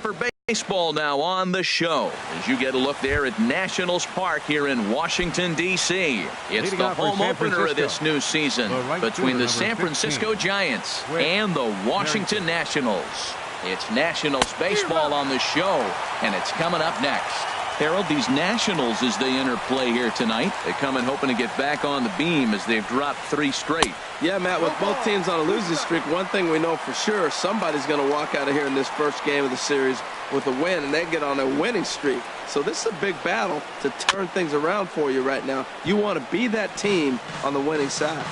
for baseball now on the show as you get a look there at Nationals Park here in Washington, D.C. It's the home opener of this new season between the San Francisco Giants and the Washington Nationals. It's Nationals baseball on the show, and it's coming up next. Harold, these Nationals, as they enter play here tonight, they come in hoping to get back on the beam as they've dropped 3 straight. Yeah, Matt, with both teams on a losing streak, one thing we know for sure, somebody's going to walk out of here in this first game of the series with a win, and they get on a winning streak. So this is a big battle to turn things around for you right now. You want to be that team on the winning side.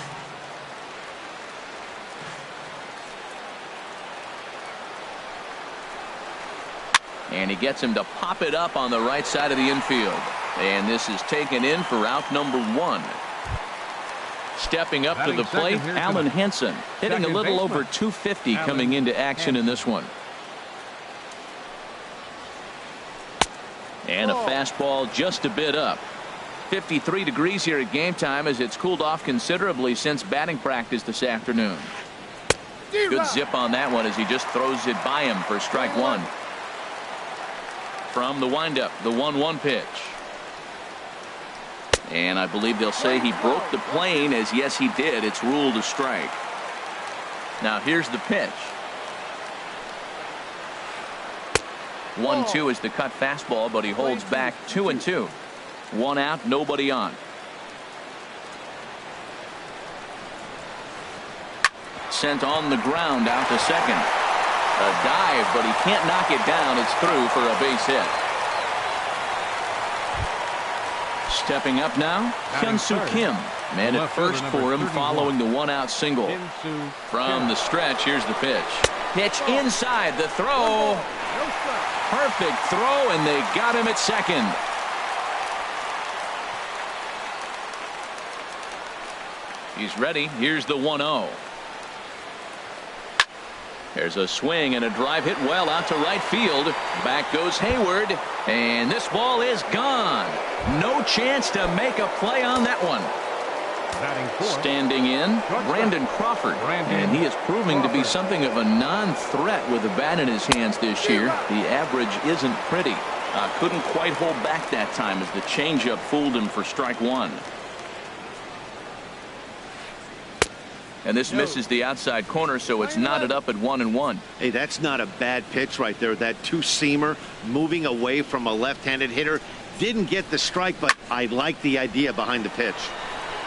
And he gets him to pop it up on the right side of the infield. And this is taken in for out number 1. Stepping up to the plate, Alan Henson, hitting a little over 250 coming into action in this one. And a fastball just a bit up. 53 degrees here at game time as it's cooled off considerably since batting practice this afternoon. Good zip on that one as he just throws it by him for strike 1. From the windup, the 1-1 pitch. And I believe they'll say he broke the plane, as yes he did. It's ruled a strike. Now here's the pitch. 1-2 is the cut fastball, but he holds back 2-2. 1 out, nobody on. Sent on the ground out to second. A dive, but he can't knock it down. It's through for a base hit. Stepping up now, Hyun-Soo Kim. Man at first for him following the 1-out single. From the stretch, here's the pitch. Pitch inside, the throw. Perfect throw, and they got him at second. He's ready. Here's the 1-0. There's a swing and a drive hit well out to right field. Back goes Hayward, and this ball is gone. No chance to make a play on that one. Standing in, Brandon Crawford, and he is proving to be something of a non-threat with a bat in his hands this year. The average isn't pretty. Couldn't quite hold back that time as the changeup fooled him for strike 1. And this misses the outside corner, so it's knotted up at 1-1. Hey, that's not a bad pitch right there. That two-seamer moving away from a left-handed hitter. Didn't get the strike, but I like the idea behind the pitch.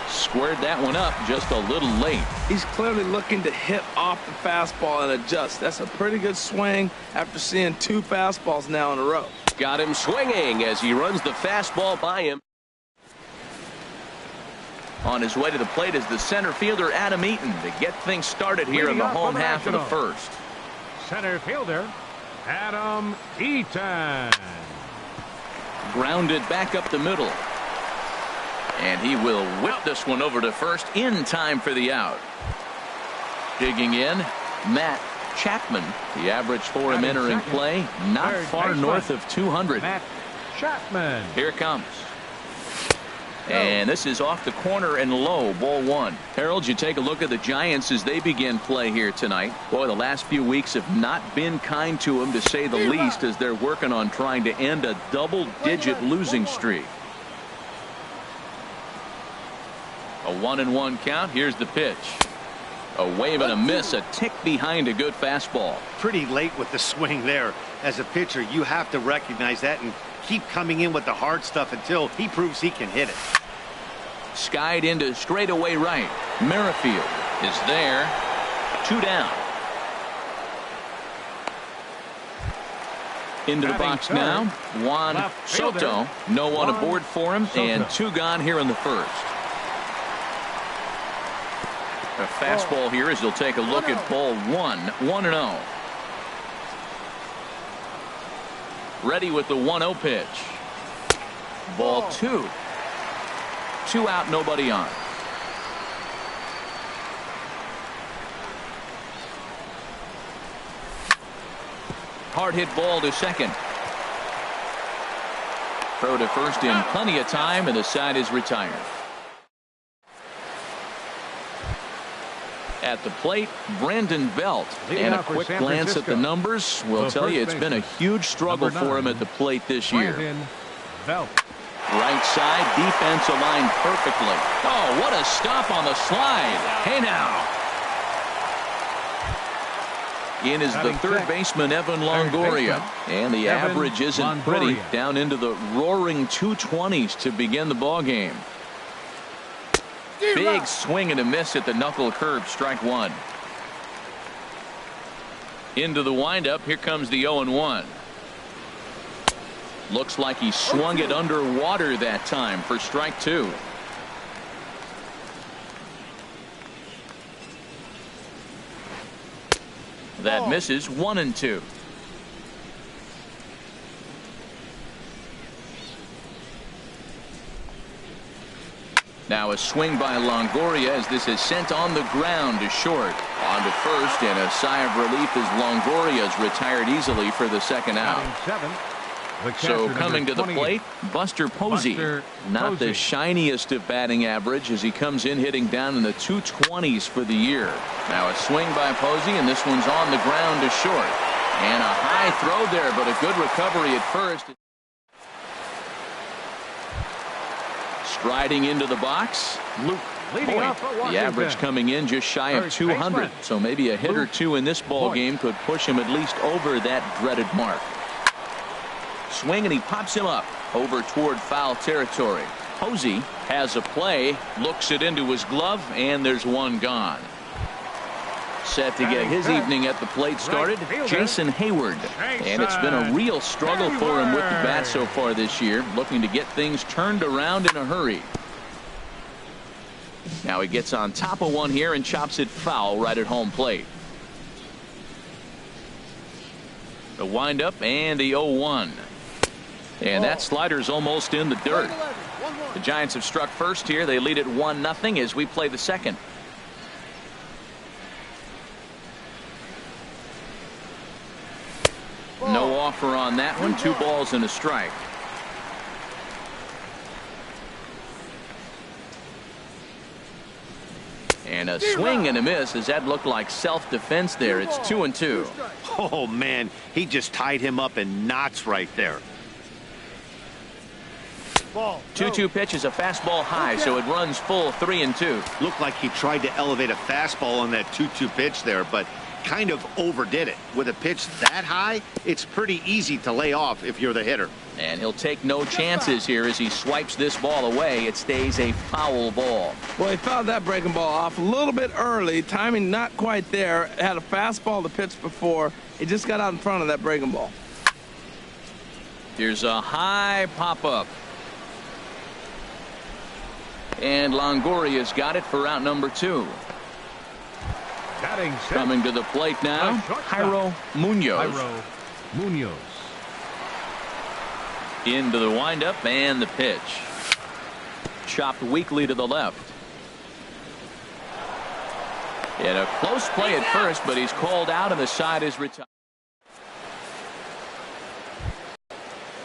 Squared that one up just a little late. He's clearly looking to hit off the fastball and adjust. That's a pretty good swing after seeing 2 fastballs now in a row. Got him swinging as he runs the fastball by him. On his way to the plate is the center fielder Adam Eaton to get things started here in the home half of the first. Center fielder Adam Eaton. Grounded back up the middle. And he will whip this one over to first in time for the out. Digging in, Matt Chapman. The average for him entering play, not far north of 200. Matt Chapman. Here it comes. And this is off the corner and low, ball 1. Harold, you take a look at the Giants as they begin play here tonight. Boy, the last few weeks have not been kind to them, to say the least, as they're working on trying to end a double-digit losing streak. A 1-1 count. Here's the pitch. A wave and a miss, a tick behind a good fastball. Pretty late with the swing there. As a pitcher, you have to recognize that and keep coming in with the hard stuff until he proves he can hit it. Skied into straightaway right. Merrifield is there. 2 down. Into the box now, Juan Soto. No one aboard for him, and 2 gone here in the first. A fastball here as he'll take a look at ball 1. 1-0. Ready with the 1-0 pitch. Ball 2. 2 out, nobody on. Hard hit ball to second. Throw to first in plenty of time, and the side is retired. At the plate, Brandon Belt. And a quick glance at the numbers will tell you it's been a huge struggle for him at the plate this year. Belt. Right side, defense aligned perfectly. Oh, what a stop on the slide. Hey now. In is the third baseman, Evan Longoria. And the average isn't pretty. Down into the roaring 220s to begin the ball game. Big swing and a miss at the knuckle curve. Strike one. Into the windup. Here comes the 0-1. Looks like he swung it underwater that time for strike two. That misses. 1-2. Now a swing by Longoria as this is sent on the ground to short. On to first, and a sigh of relief as Longoria's retired easily for the second out. So coming to the plate, Buster Posey. Not the shiniest of batting average as he comes in hitting down in the 220s for the year. Now a swing by Posey, and this one's on the ground to short. And a high throw there, but a good recovery at first. Striding into the box, Luke Point. The average coming in just shy of 200. So maybe a hit or two in this ball game could push him at least over that dreaded mark. Swing, and he pops him up over toward foul territory. Posey has a play, looks it into his glove, and there's one gone. Set to get his evening at the plate started, Jason Hayward. And it's been a real struggle for him with the bat so far this year, looking to get things turned around in a hurry. Now he gets on top of one here and chops it foul right at home plate. The windup and the 0-1. And that slider's almost in the dirt. The Giants have struck first here. They lead it 1-0 as we play the second. No offer on that one. 2 balls and a strike. And a swing and a miss as that looked like self-defense there. It's 2-2. Oh, man, he just tied him up in knots right there. 2-2 pitch is a fastball high, so it runs full 3-2. Looked like he tried to elevate a fastball on that 2-2 pitch there, but kind of overdid it. With a pitch that high, it's pretty easy to lay off if you're the hitter. And he'll take no chances here as he swipes this ball away. It stays a foul ball. Well, he fouled that breaking ball off a little bit early. Timing not quite there. Had a fastball to pitch before. He just got out in front of that breaking ball. Here's a high pop-up. And Longoria's got it for out number 2. Coming to the plate now, Jairo Munoz. Into the windup and the pitch. Chopped weakly to the left. And a close play at first, but he's called out and the side is retired.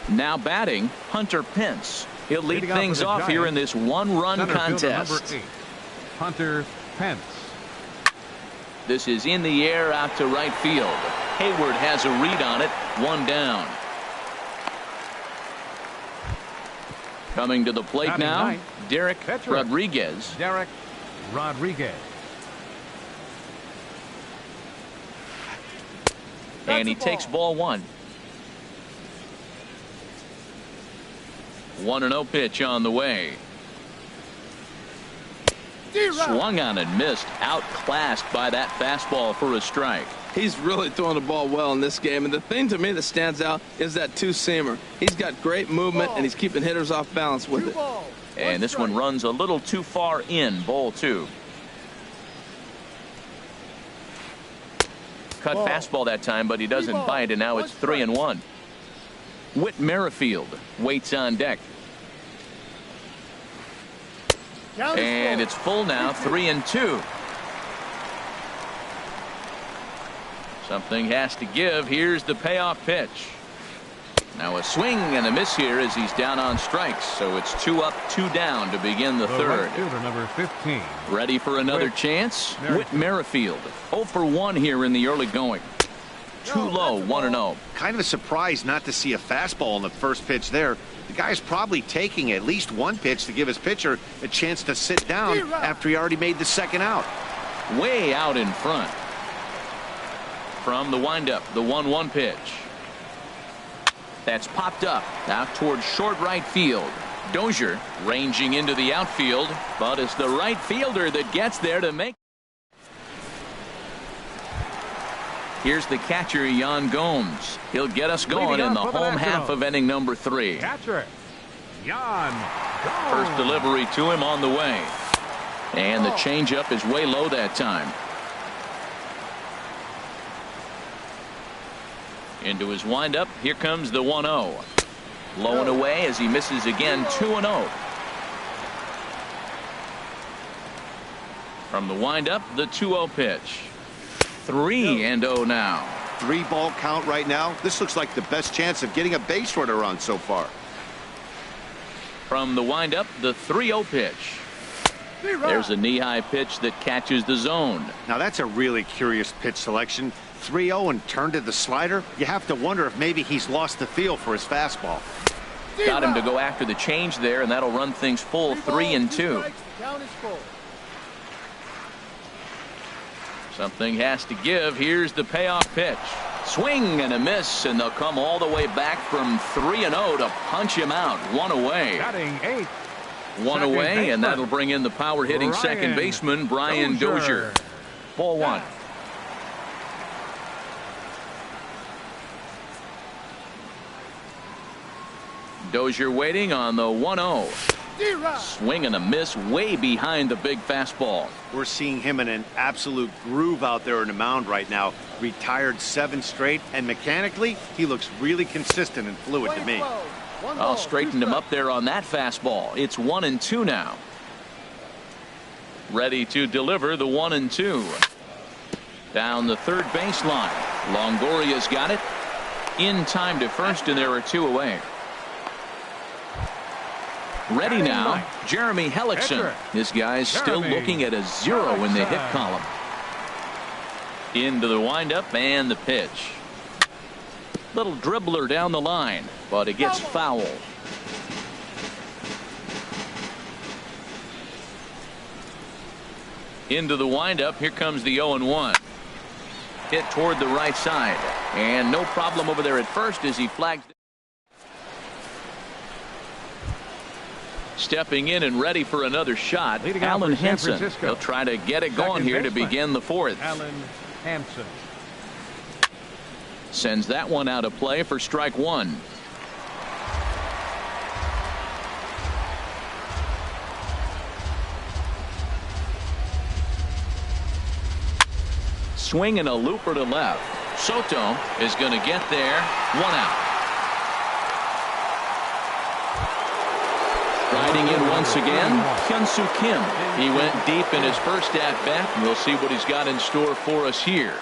Now batting, Hunter Pence. He'll lead things off here in this one-run contest. Hunter Pence. This is in the air out to right field. Hayward has a read on it. 1 down. Coming to the plate now, Derek Rodriguez. And he takes ball 1. 1-0 pitch on the way. Swung on and missed. Outclassed by that fastball for a strike. He's really throwing the ball well in this game. And the thing to me that stands out is that 2-seamer. He's got great movement, and he's keeping hitters off balance with it. And this one runs a little too far in. Ball 2. Cut fastball that time, but he doesn't bite, and now it's 3-1. Whit Merrifield waits on deck. And it's full now, 3-2. Something has to give. Here's the payoff pitch. Now a swing and a miss here as he's down on strikes. So it's 2 up, 2 down to begin the third. Right fielder, number 15. Ready for another chance? Whit Merrifield. 0 for 1 here in the early going. Too low, 1-0. Kind of a surprise not to see a fastball on the first pitch there. The guy's probably taking at least one pitch to give his pitcher a chance to sit down after he already made the second out. Way out in front. From the windup, the 1-1 pitch. That's popped up out towards short right field. Dozier ranging into the outfield, but it's the right fielder that gets there to make. Here's the catcher, Yan Gomes. He'll get us going in the home half of inning number 3. Catcher, Yan Gomes. First delivery to him on the way. And the changeup is way low that time. Into his windup. Here comes the 1-0. Low and away as he misses again. 2-0. From the windup, the 2-0 pitch. 3-0 now. 3-ball count right now. This looks like the best chance of getting a base runner on so far. From the windup, the 3-0 pitch. There's a knee-high pitch that catches the zone. Now that's a really curious pitch selection. 3-0 and turned to the slider. You have to wonder if maybe he's lost the feel for his fastball. Got him to go after the change there, and that'll run things full. 3-2. Something has to give. Here's the payoff pitch. Swing and a miss, and they'll come all the way back from 3-0 to punch him out. 1 away. Batting 8. 1 away, and that'll bring in the power hitting second baseman, Brian Dozier. Ball 1. Dozier waiting on the 1-0. Swing and a miss way behind the big fastball. We're seeing him in an absolute groove out there in the mound right now. Retired 7 straight, and mechanically, he looks really consistent and fluid to me. I'll straighten him up there on that fastball. It's 1-2 now. Ready to deliver the 1-2. Down the third baseline. Longoria's got it. In time to first, and there are 2 away. Ready now, Jeremy Hellickson. This guy's still looking at a 0 in the hit column. Into the windup and the pitch. Little dribbler down the line, but it gets foul. Into the windup. Here comes the 0-1. Hit toward the right side, and no problem over there at first as he flags. Stepping in and ready for another shot, Alan Henson. He'll try to get it going here to begin the 4th. Alan Henson sends that one out of play for strike 1. Swing and a looper to left. Soto is going to get there. 1 out. Riding in once again, Hyun-Soo Kim. He went deep in his first at-bat, and we'll see what he's got in store for us here.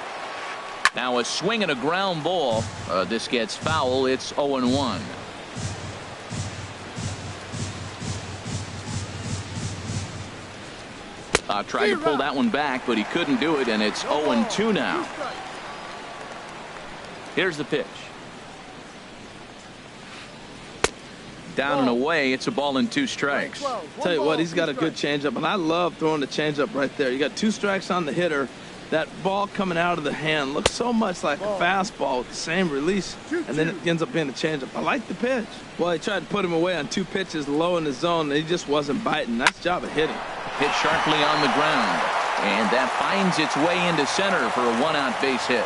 Now a swing and a ground ball. This gets foul. It's 0-1. Tried to pull that one back, but he couldn't do it, and it's 0-2 now. Here's the pitch. Down and away. It's a ball and 2 strikes. Tell you what, he's got a good changeup, and I love throwing the changeup right there. You got 2 strikes on the hitter. That ball coming out of the hand looks so much like a fastball with the same release, and then it ends up being a changeup. I like the pitch. Well, he tried to put him away on 2 pitches low in the zone, and he just wasn't biting. Nice job of hitting. Hit sharply on the ground, and that finds its way into center for a 1-out base hit.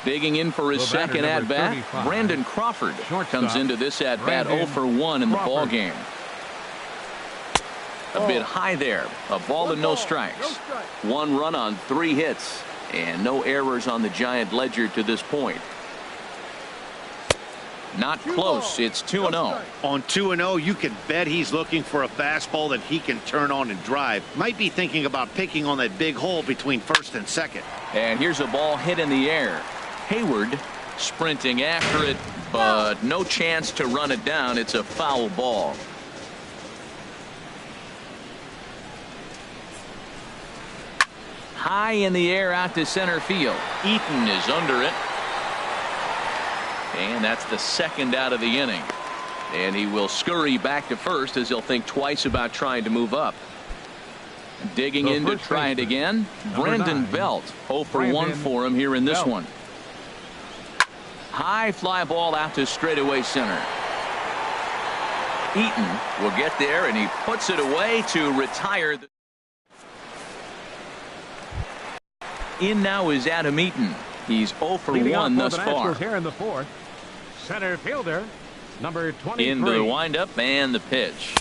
Digging in for his second at-bat, Brandon Crawford comes into this at-bat 0 for 1 in the ball game. A bit high there. A ball and no strikes. 1 run on 3 hits, and no errors on the Giant ledger to this point. Not close. It's 2-0. On 2-0, you can bet he's looking for a fastball that he can turn on and drive. Might be thinking about picking on that big hole between first and second. And here's a ball hit in the air. Hayward sprinting after it, but no chance to run it down. It's a foul ball. High in the air out to center field. Eaton is under it. And that's the second out of the inning. And he will scurry back to first as he'll think twice about trying to move up. Digging in to try it again. Brendan Belt. 0 for 1 for him here in this one. High fly ball out to straightaway center. Eaton will get there, and he puts it away to retire. In now is Adam Eaton. He's 0 for 1 thus far. Here in the fourth. Center fielder, number 23. Into the windup and the pitch.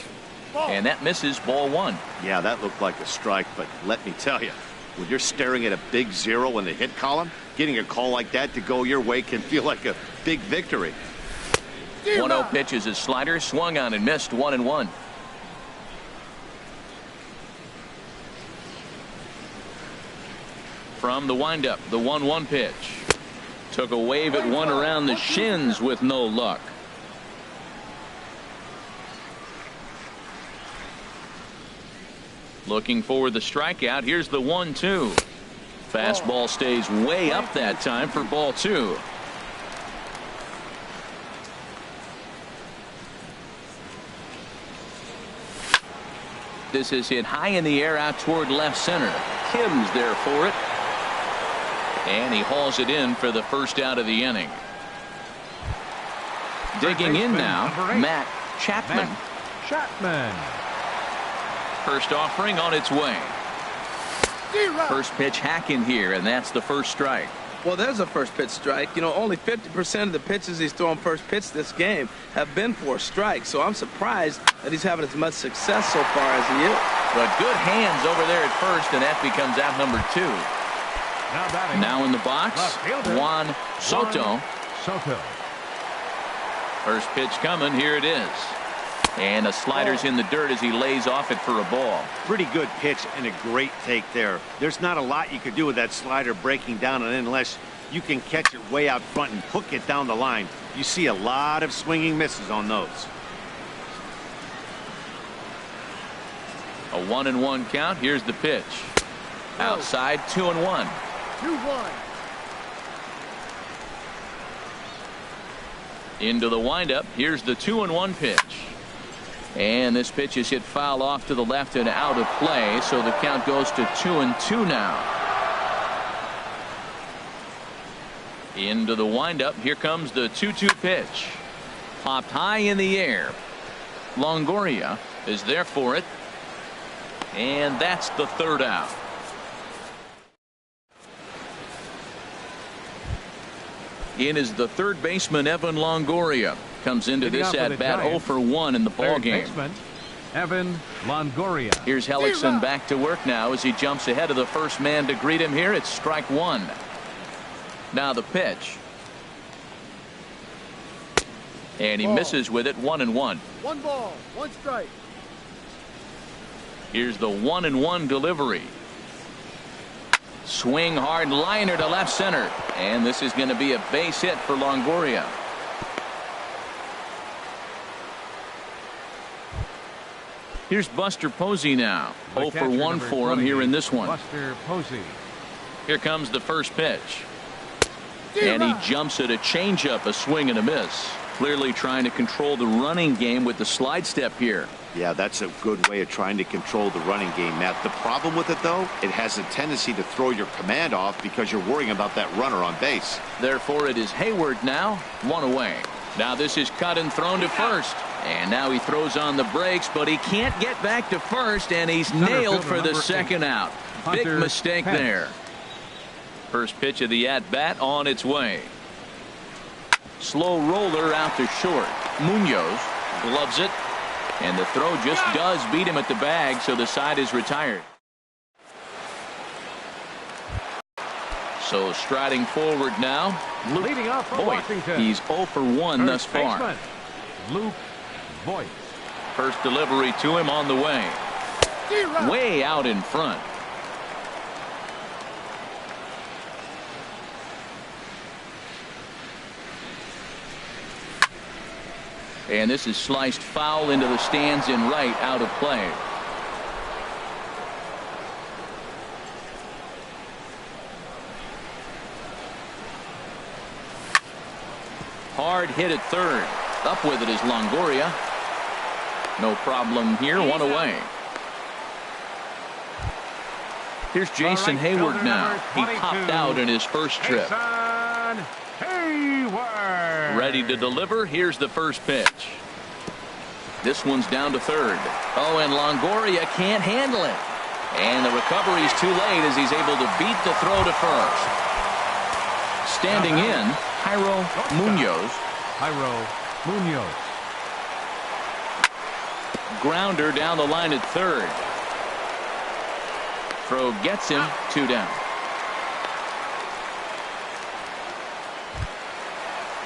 And that misses, ball 1. Yeah, that looked like a strike, but let me tell you, when you're staring at a big 0 in the hit column, getting a call like that to go your way can feel like a big victory. 1-0 pitch is a slider, swung on and missed, 1-1. From the windup, the 1-1 pitch. Took a wave at one around the shins with no luck. Looking for the strikeout. Here's the 1-2. Fastball stays way up that time for ball 2. This is hit high in the air out toward left center. Kim's there for it. And he hauls it in for the first out of the inning. Digging in now, Matt Chapman. First offering on its way. First pitch hack in here, and that's the first strike. Well, there's a first pitch strike. You know, only 50% of the pitches he's thrown first pitch this game have been for a strike. So I'm surprised that he's having as much success so far as he is. But good hands over there at first, and that becomes out number 2. Now in the box, Juan Soto. First pitch coming. Here it is. And the slider's in the dirt as he lays off it for a ball. Pretty good pitch and a great take there. There's not a lot you could do with that slider breaking down, and unless you can catch it way out front and hook it down the line, you see a lot of swinging misses on those. A 1-1 count. Here's the pitch. Outside, 2-1. 2-1. Into the windup. Here's the 2-1 pitch. And this pitch is hit foul off to the left and out of play, so the count goes to 2-2 now. Into the windup. Here comes the 2-2 pitch. Popped high in the air. Longoria is there for it. And that's the third out. In is the third baseman, Evan Longoria. Comes into this at bat 0 for 1 in the ball game. Evan Longoria. Here's Hellickson back to work now as he jumps ahead of the first man to greet him here. It's strike 1. Now the pitch. And he misses with it. 1-1. 1 ball, 1 strike. Here's the 1-1 delivery. Swing hard liner to left center. And this is going to be a base hit for Longoria. Here's Buster Posey now. 0 for 1 for him here in this one. Buster Posey. Here comes the first pitch. And he jumps at a changeup, a swing and a miss. Clearly trying to control the running game with the slide step here. Yeah, that's a good way of trying to control the running game, Matt. The problem with it, though, it has a tendency to throw your command off because you're worrying about that runner on base. Therefore, it is Hayward now, 1 away. Now this is cut and thrown to first. And now he throws on the brakes, but he can't get back to first, and he's nailed for the second out. Big mistake there. First pitch of the at-bat on its way. Slow roller out to short. Munoz gloves it, and the throw just does beat him at the bag, so the side is retired. So striding forward now, Luke Leading off for Voigt. Washington. He's 0 for 1 thus First far. baseman, Luke Voigt. First delivery to him on the way. Way out in front. And this is sliced foul into the stands in right, out of play. Hard hit at third. Up with it is Longoria. No problem here, one away. Here's Jason Hayward now. He popped out in his first trip. Ready to deliver. Here's the first pitch. This one's down to third. Oh, and Longoria can't handle it. And the recovery's too late as he's able to beat the throw to first. Standing in, Jairo Munoz. Grounder down the line at third. Throw gets him, 2 down.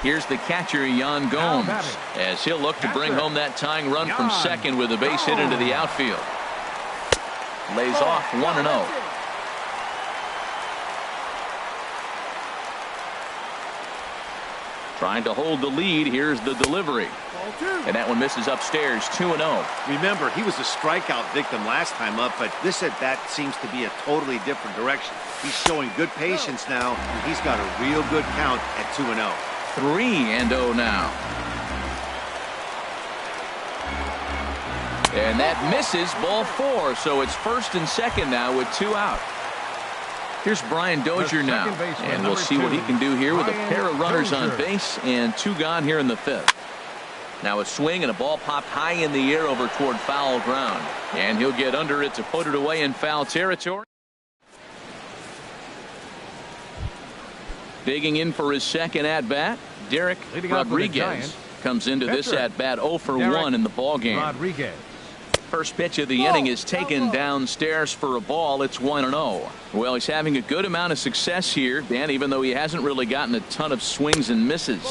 Here's the catcher, Yan Gomes, as he'll look to bring home that tying run from second with a base hit into the outfield. Lays off 1-0. Trying to hold the lead. Here's the delivery. And that one misses upstairs, 2-0. Remember, he was a strikeout victim last time up, but this at bat seems to be a totally different direction. He's showing good patience now, and he's got a real good count at 2-0. 3-0 now. And that misses, ball 4, so it's first and second now with 2 out. Here's Brian Dozier now, and we'll see what he can do here with a pair of runners on base and 2 gone here in the 5th. Now a swing and a ball popped high in the air over toward foul ground, and he'll get under it to put it away in foul territory. Digging in for his second at bat, Derek Rodriguez comes into this at bat 0 for 1 in the ball game. First pitch of the inning is taken downstairs for a ball. It's 1-0. Well, he's having a good amount of success here, Dan, even though he hasn't really gotten a ton of swings and misses.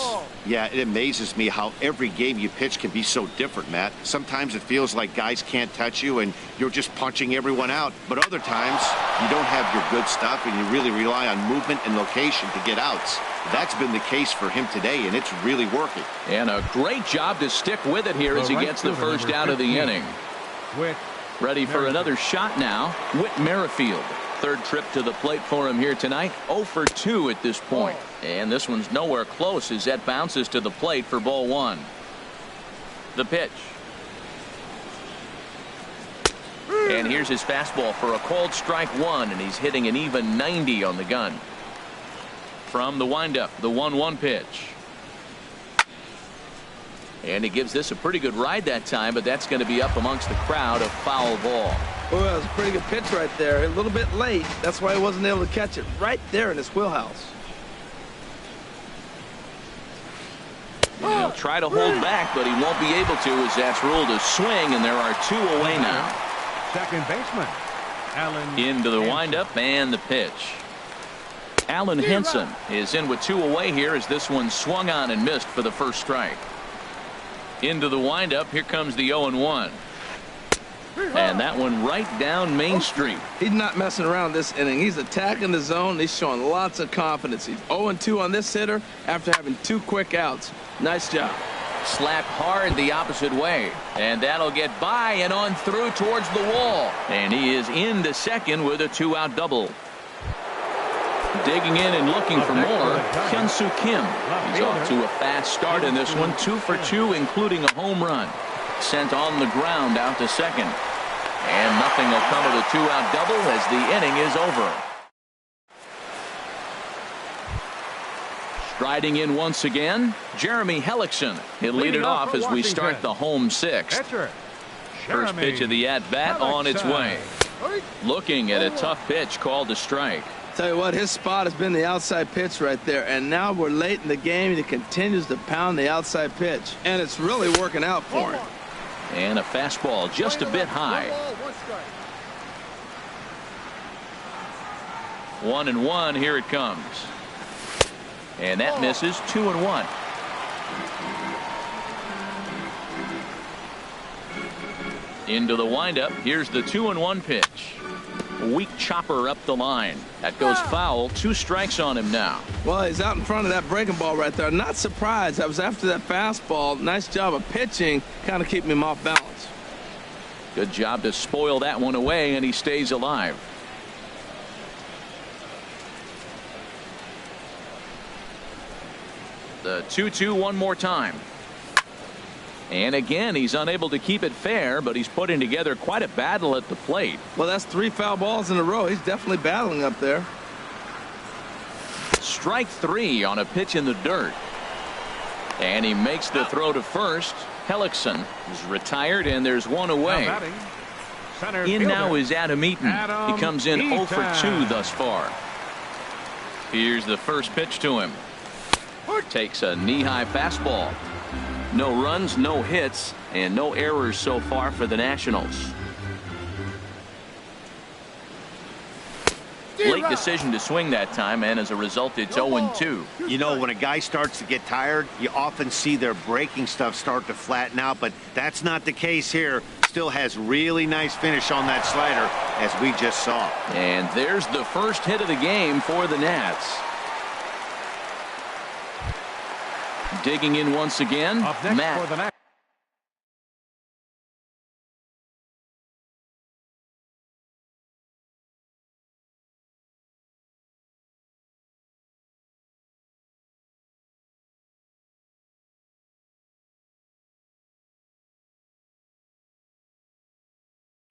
Yeah, it amazes me how every game you pitch can be so different, Matt. Sometimes it feels like guys can't touch you and you're just punching everyone out. But other times you don't have your good stuff and you really rely on movement and location to get outs. That's been the case for him today, and it's really working. And a great job to stick with it here as he gets the first out of the inning. Ready for another shot now, Whit Merrifield. Third trip to the plate for him here tonight. 0 for 2 at this point. And this one's nowhere close as that bounces to the plate for ball 1. The pitch. And here's his fastball for a called strike 1, and he's hitting an even 90 on the gun. From the windup, the 1-1 pitch. And he gives this a pretty good ride that time, but that's going to be up amongst the crowd. A foul ball. Well, that was a pretty good pitch right there. A little bit late. That's why he wasn't able to catch it right there in his wheelhouse. And he'll try to hold back, but he won't be able to as that's ruled a swing, and there are 2 away now. Second baseman, Alan. Into the windup and the pitch. Alan Henson is in with 2 away here as this one swung on and missed for the first strike. Into the windup. Here comes the 0-1. And that one right down Main Street. He's not messing around this inning. He's attacking the zone. He's showing lots of confidence. He's 0-2 on this hitter after having 2 quick outs. Nice job. Slapped hard the opposite way. And that'll get by and on through towards the wall. And he is into second with a 2-out double. Digging in and looking for more, Hyun-Soo Kim. He's off to a fast start in this one, 2 for 2, including a home run. Sent on the ground out to second. And nothing will come of the 2-out double as the inning is over. Striding in once again, Jeremy Hellickson. He'll lead it off as we start the home 6th. First pitch of the at-bat on its way. Looking at a tough pitch called a strike. Tell you what, his spot has been the outside pitch right there, and now we're late in the game and he continues to pound the outside pitch, and it's really working out for him. And a fastball just a bit high. 1-1. Here it comes. And that misses. 2-1. Into the windup. Here's the 2-1 pitch. Weak chopper up the line. That goes foul. 2 strikes on him now. Well, he's out in front of that breaking ball right there. Not surprised. I was after that fastball. Nice job of pitching, kind of keeping him off balance. Good job to spoil that one away, and he stays alive. The 2-2 one more time. And again, he's unable to keep it fair, but he's putting together quite a battle at the plate. Well, that's 3 foul balls in a row. He's definitely battling up there. Strike 3 on a pitch in the dirt. And he makes the throw to first. Hellickson is retired, and there's one away. In now is Adam Eaton. He comes in 0 for 2 thus far. Here's the first pitch to him. Takes a knee-high fastball. No runs, no hits, and no errors so far for the Nationals. Late decision to swing that time, and as a result, it's 0-2. You know, when a guy starts to get tired, you often see their breaking stuff start to flatten out, but that's not the case here. Still has really nice finish on that slider, as we just saw. And there's the first hit of the game for the Nats. Digging in once again, Up next Matt. for the Nats.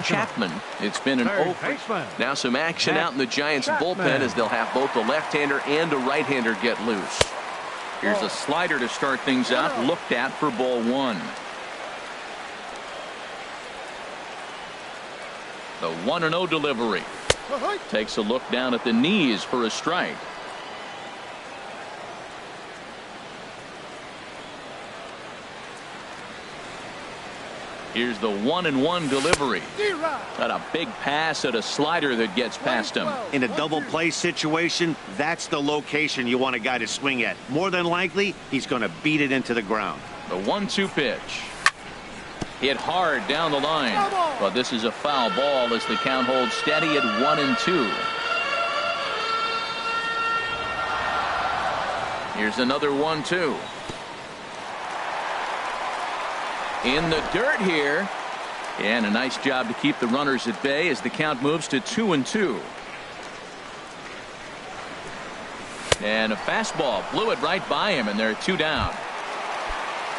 Chapman. It's been an Third over. baseman. Now some action Matt out in the Giants Chapman. bullpen as they'll have both a left-hander and a right-hander get loose. Here's a slider to start things out, looked at for ball 1. The 1-0 delivery. Takes a look down at the knees for a strike. Here's the 1-1 delivery. Got a big pass at a slider that gets past him. In a double play situation, that's the location you want a guy to swing at. More than likely, he's going to beat it into the ground. The 1-2 pitch. Hit hard down the line. But this is a foul ball as the count holds steady at 1-2. Here's another 1-2. In the dirt here. And a nice job to keep the runners at bay as the count moves to 2-2. And a fastball blew it right by him, and they're 2 down.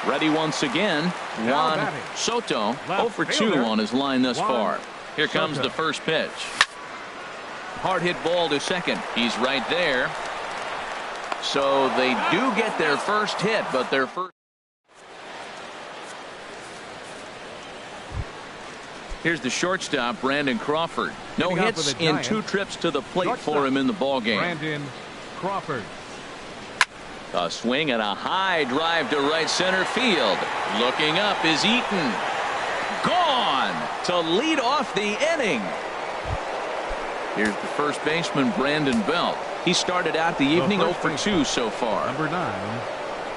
Ready once again, Juan Soto, 0 for 2 on his line thus far. Here comes the first pitch. Hard hit ball to second. He's right there. So they do get their first hit, but their first. Here's the shortstop, Brandon Crawford. No hits in 2 trips to the plate for him in the ballgame. Brandon Crawford. A swing and a high drive to right center field. Looking up is Eaton. Gone to lead off the inning. Here's the first baseman, Brandon Belt. He started out the evening 0 for 2 so far. Number 9,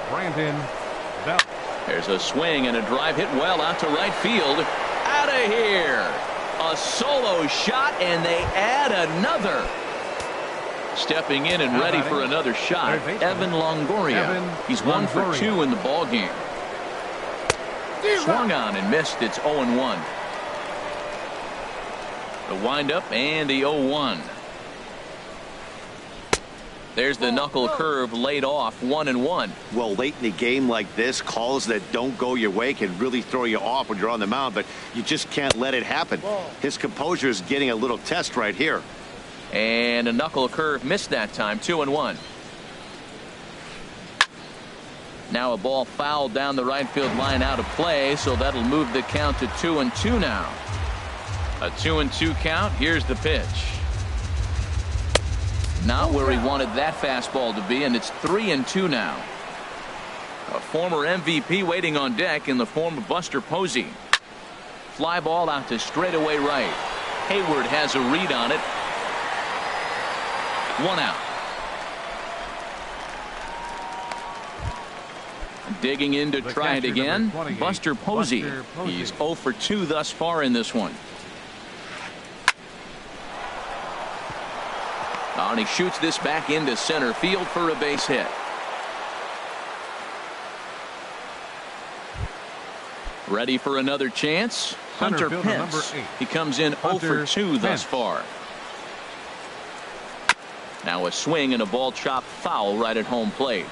Brandon Belt. There's a swing and a drive hit well out to right field. Out of here. A solo shot, and they add another. Stepping in and ready for another shot, Evan Longoria. He's 1 for 2 in the ball game. Swung on and missed. It's 0-1. The windup and the 0-1. There's the knuckle curve laid off, 1-1. Well, late in the game like this, calls that don't go your way can really throw you off when you're on the mound, but you just can't let it happen. His composure is getting a little test right here. And a knuckle curve missed that time, 2-1. Now a ball fouled down the right field line out of play, so that'll move the count to 2-2 now. A 2-2 count. Here's the pitch. Not where he wanted that fastball to be, and it's 3-2 now. A former MVP waiting on deck in the form of Buster Posey. Fly ball out to straightaway right. Hayward has a read on it. 1 out. Digging in to try it again, Buster Posey. He's 0 for 2 thus far in this one. And he shoots this back into center field for a base hit. Ready for another chance? Hunter Pence. He comes in 0 for 2 thus far. Now a swing and a ball chopped foul right at home plate.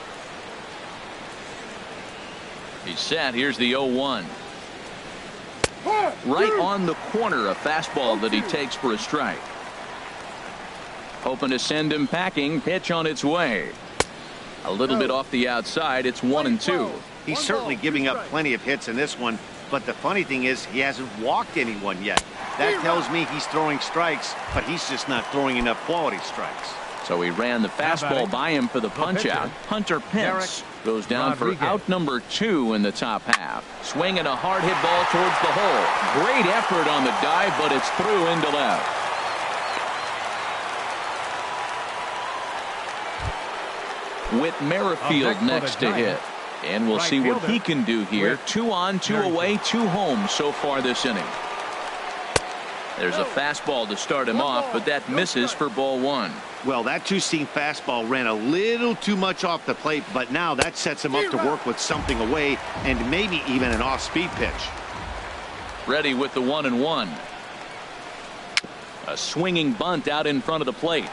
He's set. Here's the 0-1. Right on the corner, a fastball that he takes for a strike. Hoping to send him packing. Pitch on its way. A little bit off the outside. It's 1-2. He's certainly giving up plenty of hits in this one, but the funny thing is he hasn't walked anyone yet. That tells me he's throwing strikes, but he's just not throwing enough quality strikes. So he ran the fastball by him for the punch out. Hunter Pence goes down for out number 2 in the top half. Swinging a hard hit ball towards the hole. Great effort on the dive, but it's through into left. Whit Merrifield next to hit. And we'll see what he can do here. 2 on, 2 away, 2 home so far this inning. There's a fastball to start him off, but that misses for ball 1. Well, that two-seam fastball ran a little too much off the plate, but now that sets him up to work with something away and maybe even an off-speed pitch. Ready with the 1-1. A swinging bunt out in front of the plate.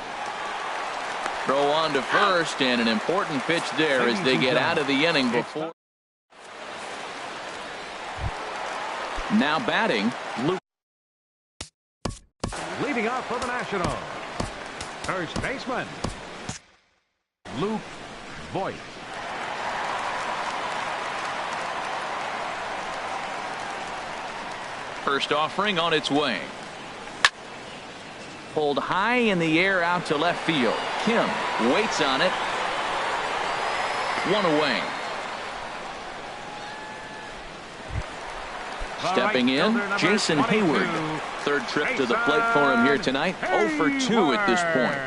Throw on to first, and an important pitch there as they get out of the inning before. Now batting, Luke. Leading off for the Nationals, first baseman, Luke Voigt. First offering on its way. Pulled high in the air out to left field. Kim waits on it. 1 away. Stepping in, Jason Hayward. Third trip to the plate for him here tonight. 0 for 2 at this point.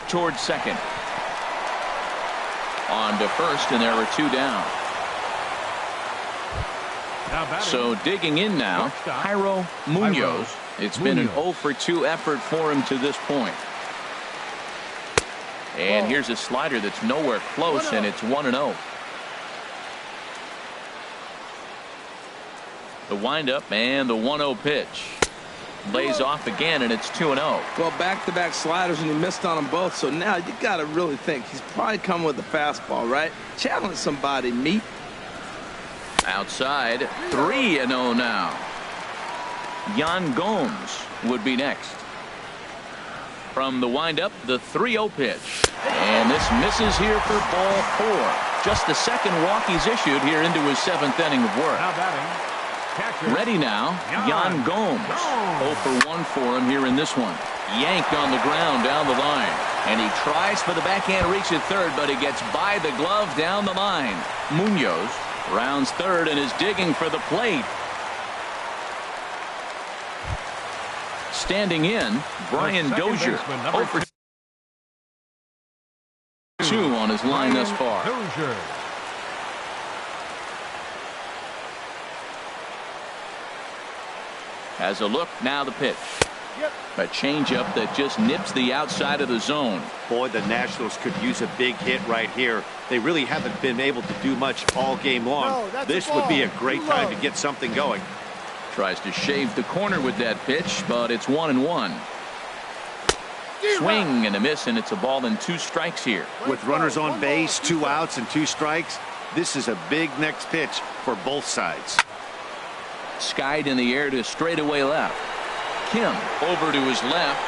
Towards second. On to first, and there are 2 down. So digging in now, Jairo Munoz. It's been an 0 for 2 effort for him to this point. And here's a slider that's nowhere close, and it's 1-0. The windup and the 1-0 pitch. Lays off again, and it's 2-0. Well, back-to-back sliders, and he missed on them both. So now you got to really think. He's probably coming with the fastball, right? Challenge somebody, meet. Outside, 3-0 now. Yan Gomes would be next. From the windup, the 3-0 pitch. And this misses here for ball 4. Just the second walk he's issued here into his 7th inning of work. Ready now, Yan Gomes. 0 for 1 for him here in this one. Yanked on the ground down the line. And he tries for the backhand reach at third, but he gets by the glove down the line. Munoz rounds third and is digging for the plate. Standing in, Brian Dozier. 0 for 2 on his line thus far. Has a look, now the pitch. A changeup that just nips the outside of the zone. Boy, the Nationals could use a big hit right here. They really haven't been able to do much all game long. This would be a great time to get something going. Tries to shave the corner with that pitch, but it's 1-1. Swing and a miss, and it's a ball and 2 strikes here. With runners on base, 2 outs and 2 strikes, this is a big next pitch for both sides. Skied in the air to straightaway left. Kim over to his left.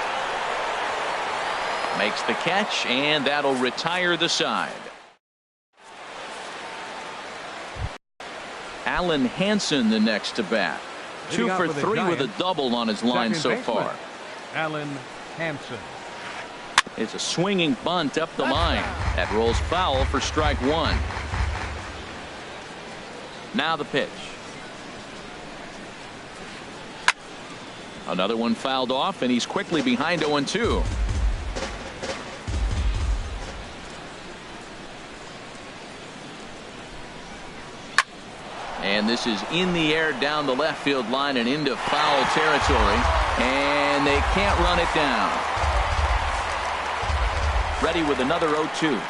Makes the catch, and that'll retire the side. Alan Hansen the next to bat. 2 for 3 with a double on his line so far. Alan Hansen. It's a swinging bunt up the line. That rolls foul for strike 1. Now the pitch. Another one fouled off, and he's quickly behind 0-2. And this is in the air down the left field line and into foul territory. And they can't run it down. Ready with another 0-2.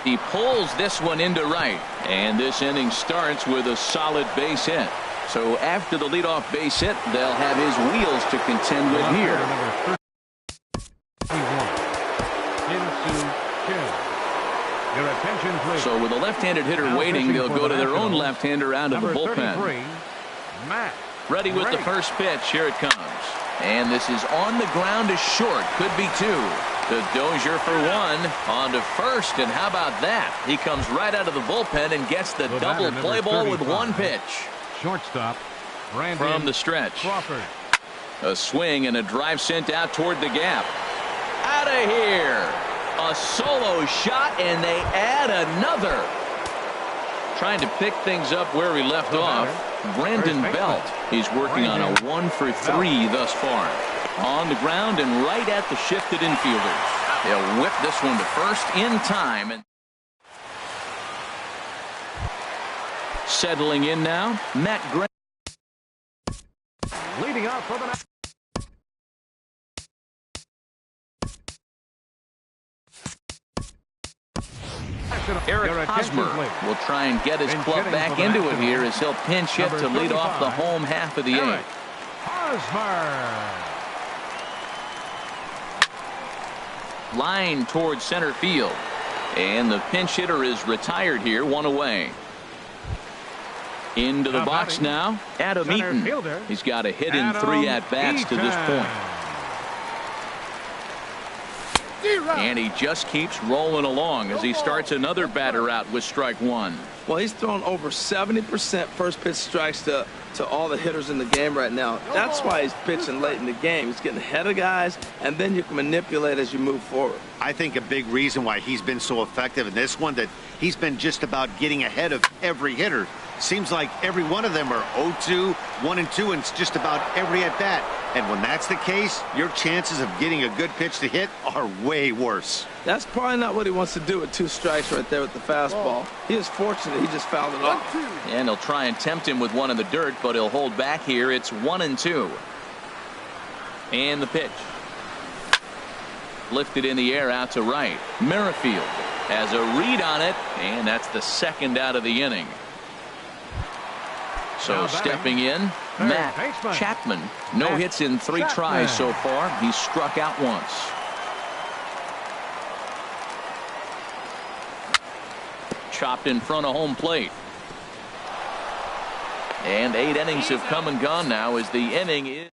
He pulls this one into right. And this inning starts with a solid base hit. So after the leadoff base hit, they'll have his wheels to contend with here. Your attention, please. So with a left-handed hitter waiting, they'll go to their own left-hander out of the bullpen. Matt. Ready with the first pitch. Here it comes. And this is on the ground to short. Could be two. The Dozier for one. On to first. And how about that? He comes right out of the bullpen and gets the double play ball with one pitch. Shortstop. Brandon from the stretch. Crawford. A swing and a drive sent out toward the gap. Out of here. A solo shot, and they add another. Trying to pick things up where he left off. Brandon Belt. He's working on a 1-for-3 thus far. On the ground and right at the shifted infielders. They'll whip this one to first in time. And settling in now, Matt Grant. Leading off for the Eric Hosmer will try and get his club back into it here as he'll pinch hit to lead off the home half of the eighth. Hosmer. Line towards center field. And the pinch hitter is retired here, one away. Into the box now, Adam Eaton. He's got a hit in 3 at-bats to this point. And he just keeps rolling along as he starts another batter out with strike one. Well, he's thrown over 70% first pitch strikes to all the hitters in the game right now. That's why he's pitching late in the game. He's getting ahead of guys, and then you can manipulate as you move forward. I think a big reason why he's been so effective in this one, that he's been just about getting ahead of every hitter. Seems like every one of them are 0-2, 1-2, and it's just about every at-bat. And when that's the case, your chances of getting a good pitch to hit are way worse. That's probably not what he wants to do with 2 strikes right there with the fastball. He is fortunate he just fouled it off. And he'll try and tempt him with one in the dirt, but he'll hold back here. It's 1-2. And the pitch. Lifted in the air out to right. Merrifield has a read on it, and that's the second out of the inning. So stepping in, Matt Chapman. No hits in 3 tries so far. He's struck out once. Chopped in front of home plate. And 8 innings have come and gone now as the inning is.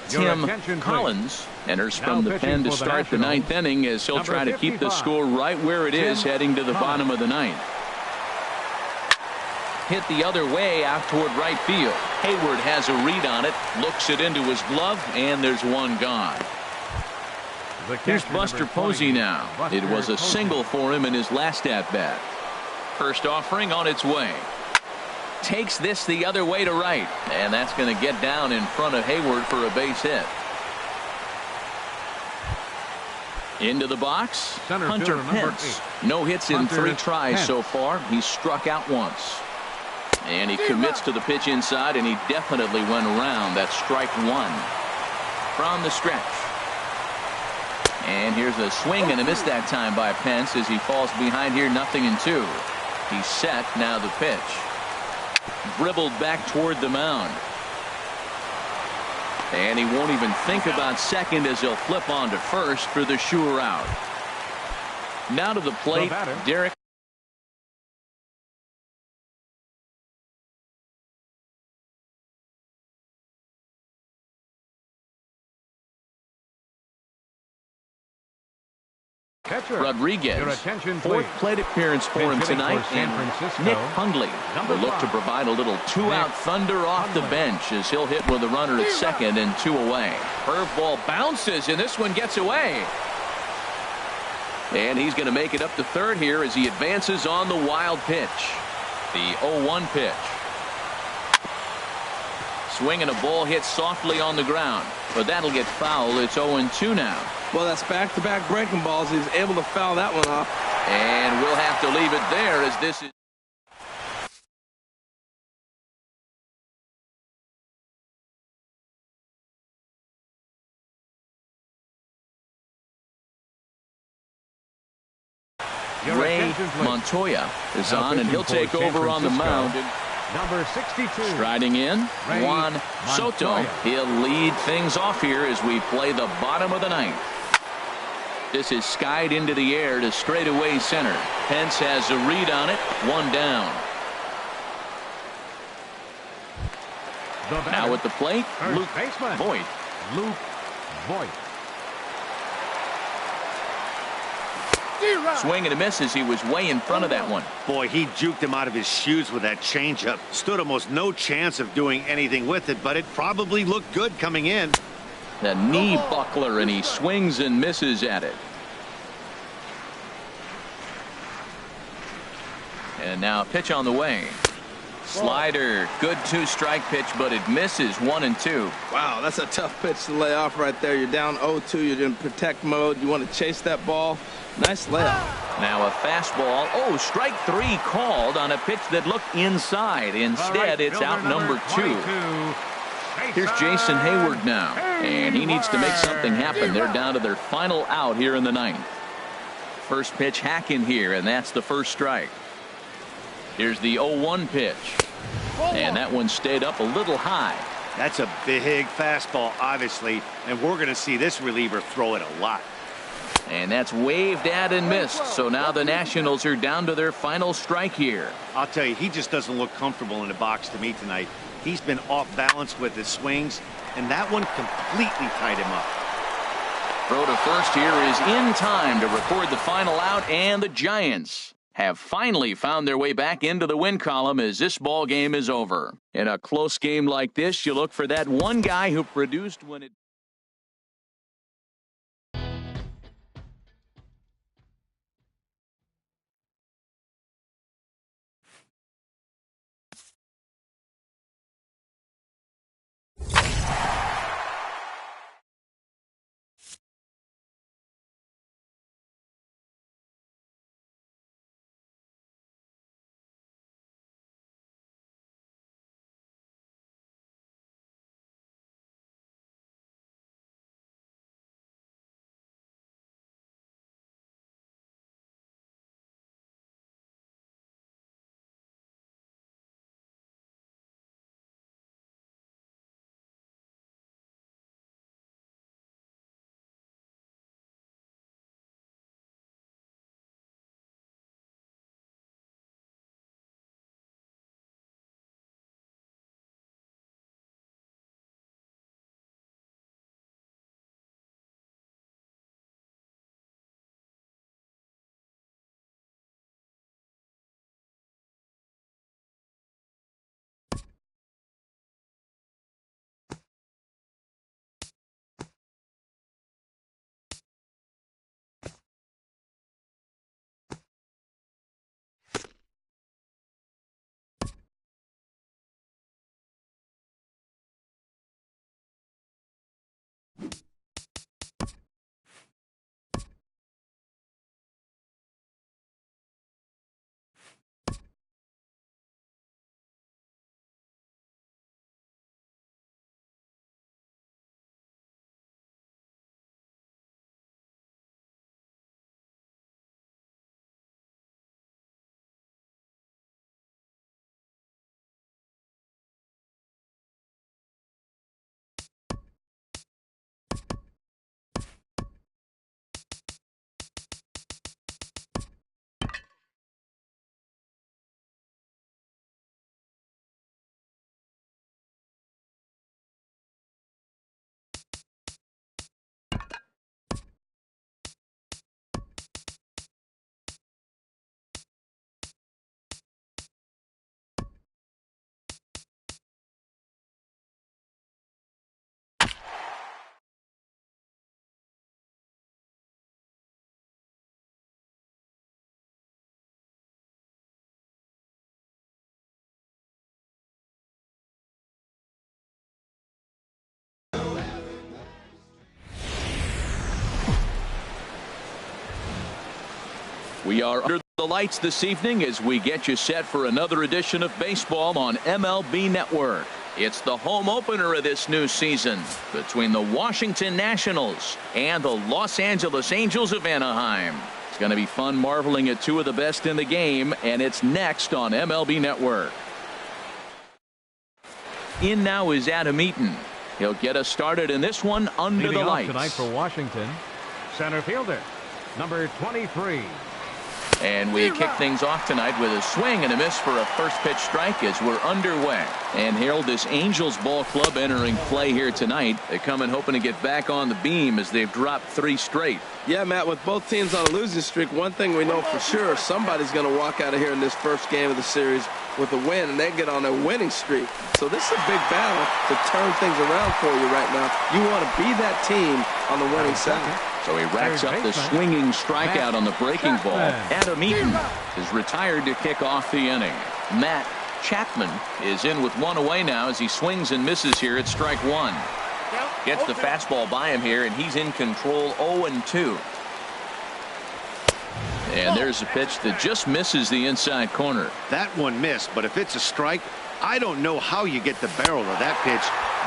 Tim Collins enters from the pen to start the 9th inning as he'll try to keep the score right where it is heading to the bottom of the 9th. Hit the other way out toward right field. Hayward has a read on it, looks it into his glove, and there's one gone. Here's Buster Posey now. It was a single for him in his last at-bat. First offering on its way. Takes this the other way to right, and that's going to get down in front of Hayward for a base hit. Into the box, Hunter Pence. No hits in 3 tries so far. He's struck out once. And he commits to the pitch inside, and he definitely went around. That's strike one. From the stretch. And here's a swing and a miss that time by Pence as he falls behind here, 0-2. He's set, now the pitch. Dribbled back toward the mound. And he won't even think about second as he'll flip on to first for the sure out. Now to the plate, Derek. Rodriguez, 4th plate appearance for him tonight, and Nick Hundley will look to provide a little 2-out thunder off the bench as he'll hit with a runner at second and 2 away. Curveball bounces, and this one gets away. And he's going to make it up to third here as he advances on the wild pitch. The 0-1 pitch. Swing and a ball hit softly on the ground, but that'll get fouled. It's 0-2 now. Well, that's back-to-back breaking balls. He's able to foul that one off. And we'll have to leave it there as this is. Ray Montoya is on, and he'll take over on the mound. Number 62. Striding in, Ray Juan Soto. Montoya. He'll lead things off here as we play the bottom of the ninth. This is skied into the air to straightaway center. Pence has a read on it. One down. Now at the plate, First Luke baseman. Voigt. Luke Voigt. Swing and a miss as he was way in front of that one. Boy, he juked him out of his shoes with that changeup. Stood almost no chance of doing anything with it, but it probably looked good coming in. The knee buckler, and he swings and misses at it. And now pitch on the way. Slider, good 2-strike pitch, but it misses. 1-2. Wow, that's a tough pitch to lay off right there. You're down 0-2. You're in protect mode. You want to chase that ball. Nice layoff. Now a fastball. Oh, strike 3 called on a pitch that looked inside. Instead, it's out number 2. Here's Jason Hayward now, and he needs to make something happen. They're down to their final out here in the ninth. First pitch hack in here, and that's the first strike. Here's the 0-1 pitch, and that one stayed up a little high. That's a big fastball, obviously, and we're going to see this reliever throw it a lot. And that's waved at and missed. So now the Nationals are down to their final strike here. I'll tell you, he just doesn't look comfortable in the box to me tonight. He's been off balance with his swings, and that one completely tied him up. Throw to first here is in time to record the final out, and the Giants have finally found their way back into the win column as this ball game is over. In a close game like this, you look for that one guy who produced when it We are under the lights this evening as we get you set for another edition of baseball on MLB Network. It's the home opener of this new season between the Washington Nationals and the Los Angeles Angels of Anaheim. It's going to be fun marveling at two of the best in the game, and it's next on MLB Network. In now is Adam Eaton. He'll get us started in this one under Leading the off lights. tonight for Washington, center fielder, number 23. And we kick things off tonight with a swing and a miss for a first pitch strike as we're underway. And Harold, this Angels ball club entering play here tonight. They come in hoping to get back on the beam as they've dropped 3 straight. Yeah, Matt, with both teams on a losing streak, one thing we know for sure, somebody's going to walk out of here in this first game of the series with a win, and they get on a winning streak. So this is a big battle to turn things around for you right now. You want to be that team on the winning side. So he racks up the swinging strikeout on the breaking ball. Adam Eaton is retired to kick off the inning. Matt Chapman is in with 1 away now as he swings and misses here at strike 1. Gets the fastball by him here, and he's in control 0-2. And there's a pitch that just misses the inside corner. That one missed, but if it's a strike, I don't know how you get the barrel of that pitch.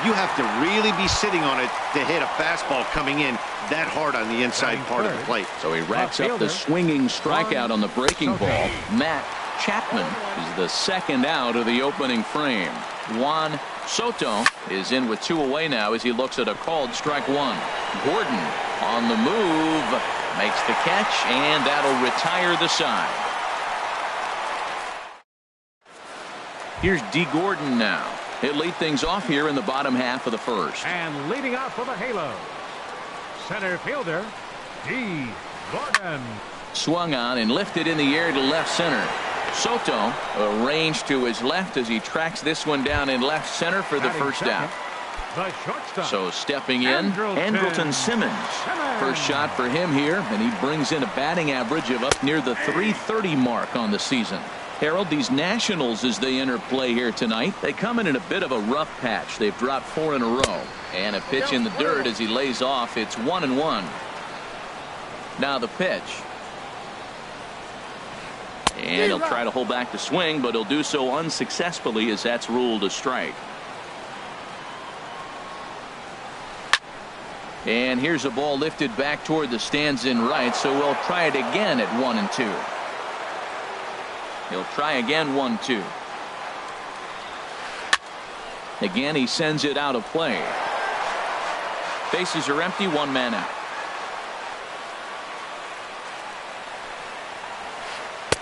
You have to really be sitting on it to hit a fastball coming in that hard on the inside part of the plate. So he racks up the swinging strikeout on the breaking ball. Matt Chapman is the second out of the opening frame. Juan Soto is in with 2 away now as he looks at a called strike 1. Gordon on the move, makes the catch, and that'll retire the side. Here's D. Gordon now. He'll lead things off here in the bottom half of the first. And leading off for the Halo, center fielder, D. Gordon. Swung on and lifted in the air to left center. Soto arranged to his left as he tracks this one down in left center for the first out. The shortstop. So stepping in, Andrelton Simmons. First shot for him here, and he brings in a batting average of up near the .330 mark on the season. Harold, these Nationals, as they enter play here tonight, they come in a bit of a rough patch. They've dropped 4 in a row. And a pitch in the dirt as he lays off. It's 1-1. Now the pitch. And he'll try to hold back the swing, but he'll do so unsuccessfully as that's ruled a strike. And here's a ball lifted back toward the stands in right, so we'll try it again at 1-2. He'll try again 1-2. Again, he sends it out of play. Bases are empty, 1 man out.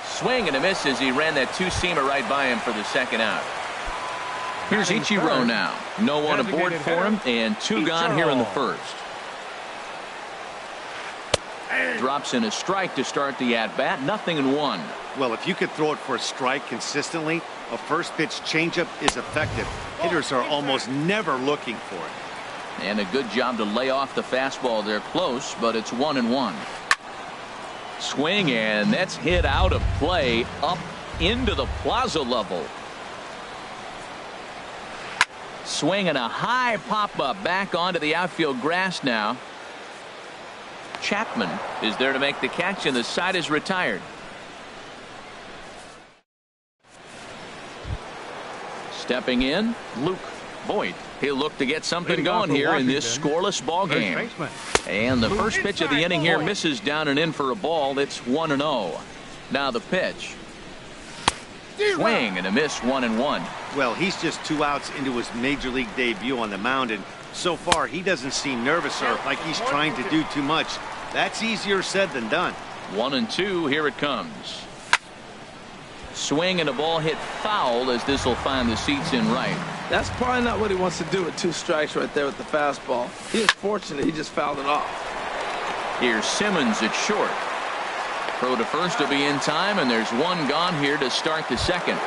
Swing and a miss as he ran that 2-seamer right by him for the second out. Here's Ichiro now. No one aboard for him, and 2 gone here in the first. Drops in a strike to start the at-bat. 0-1. Well, if you could throw it for a strike consistently, a first pitch changeup is effective. Hitters are almost never looking for it. And a good job to lay off the fastball there close, but it's 1-1. Swing, and that's hit out of play up into the plaza level. Swing and a high pop-up back onto the outfield grass now. Chapman is there to make the catch, and the side is retired. Stepping in, Luke Voigt. He'll look to get something going here in this scoreless ball game. And the first pitch of the inning here misses down and in for a ball. It's 1-0. Now the pitch. Swing and a miss, 1-1. Well, he's just 2 outs into his major league debut on the mound, and so far he doesn't seem nervous or like he's trying to do too much. That's easier said than done. 1-2. Here it comes. Swing and a ball hit foul as this will find the seats in right. That's probably not what he wants to do with 2 strikes right there with the fastball. He is fortunate he just fouled it off. Here's Simmons at short. Throw to first will be in time, and there's 1 gone here to start the second.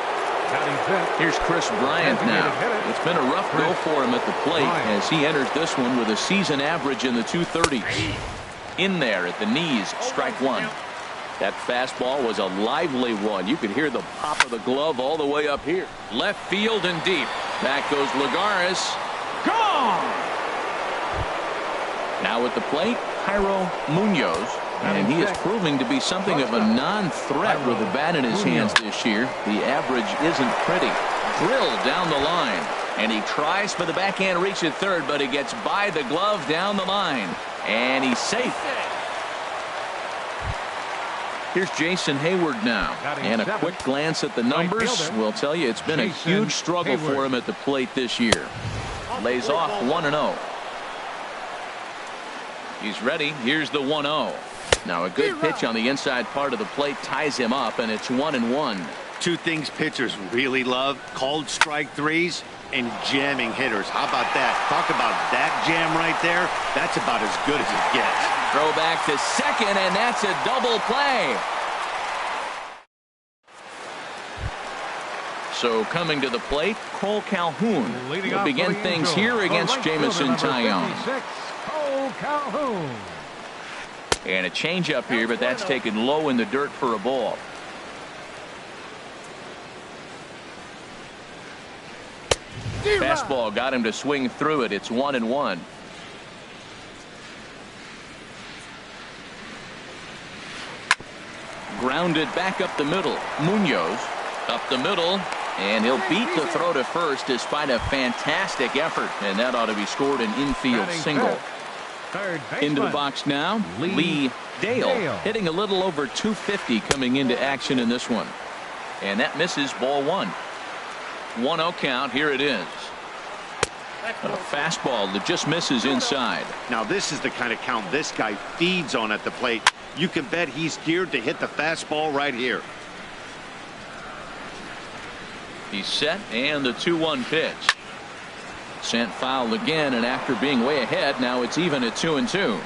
Here's Chris Bryant now. It's been a rough go for him at the plate as he enters this one with a season average in the 230s. In there at the knees, strike 1. That fastball was a lively one. You could hear the pop of the glove all the way up here. Left field and deep. Back goes Lagares. Gone! Now at the plate, Jairo Munoz, and he is proving to be something of a non-threat with the bat in his hands this year. The average isn't pretty. Drilled down the line, and he tries for the backhand reach at third, but he gets by the glove down the line, and he's safe. Here's Jason Hayward now, and a quick glance at the numbers will tell you it's been a huge struggle for him at the plate this year. Lays off 1-0. He's ready. Here's the 1-0. Now a good pitch on the inside part of the plate ties him up, and it's 1-1. Two things pitchers really love: called strike threes and jamming hitters. How about that? Talk about that jam right there. That's about as good as it gets. Throw back to second, and that's a double play. So coming to the plate, Cole Calhoun will begin things here against Jamison Tyone. Cole Calhoun. And a changeup here, but that's taken low in the dirt for a ball. Fastball got him to swing through it. It's 1-1. Grounded back up the middle. Munoz up the middle, and he'll beat the throw to first despite a fantastic effort, and that ought to be scored an infield single. Into the box now, Lee Dale hitting a little over 250 coming into action in this one, and that misses. Ball one. 1-0 count. Here it is. A fastball that just misses inside. Now this is the kind of count this guy feeds on at the plate. You can bet he's geared to hit the fastball right here. He's set, and the 2-1 pitch. Sent foul again, and after being way ahead, now it's even at 2-2.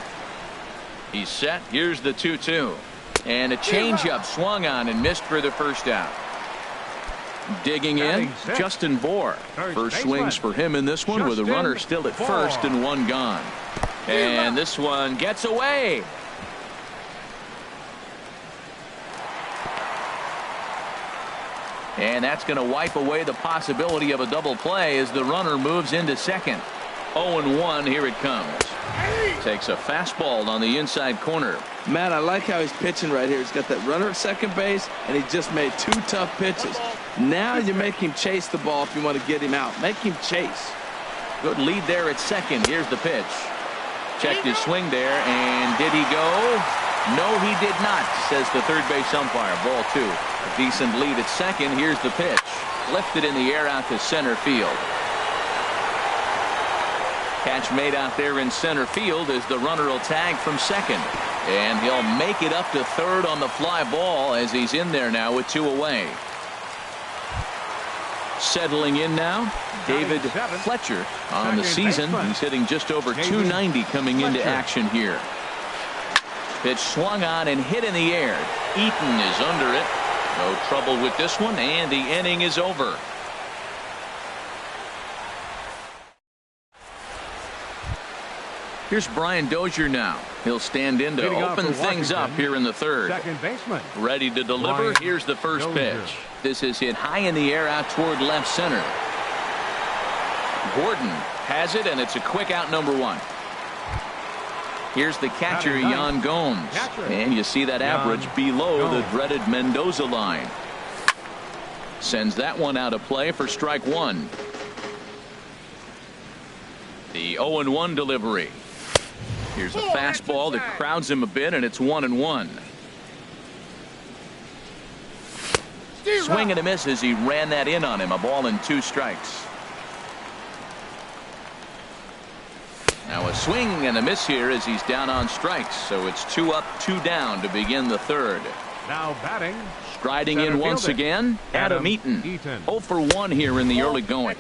He's set. Here's the 2-2. And a changeup swung on and missed for the first out. Digging in, Justin Bohr. First swings for him in this one with a runner still at first and one gone. And this one gets away. And that's going to wipe away the possibility of a double play as the runner moves into second. 0-1. Here it comes. Takes a fastball on the inside corner. Matt, I like how he's pitching right here. He's got that runner at second base, and he just made two tough pitches. Now you make him chase the ball if you want to get him out. Make him chase. Good lead there at second. Here's the pitch. Checked his swing there, and did he go? No, he did not, says the third base umpire. Ball two. A decent lead at second. Here's the pitch. Lifted in the air out to center field. Catch made out there in center field as the runner will tag from second. And he'll make it up to third on the fly ball as he's in there now with two away. Settling in now, David Fletcher on the season. He's hitting just over 290 coming into action here. Pitch swung on and hit in the air. Eaton is under it. No trouble with this one, and the inning is over. Here's Brian Dozier now. He'll stand in to open things up here in the third. Second baseman. Ready to deliver. Here's the first pitch. This is hit high in the air out toward left center. Gordon has it, and it's a quick out, number one. Here's the catcher, Yan Gomes. And you see that average below the dreaded Mendoza line. Sends that one out of play for strike one. The 0-1 delivery. Here's a fastball that crowds him a bit, and it's 1-1. Swing and a miss as he ran that in on him. A ball and two strikes. Now a swing and a miss here as he's down on strikes. So it's 2 up, 2 down to begin the third. Now batting. Striding in once again, Adam Eaton. 0 for 1 here in the early going.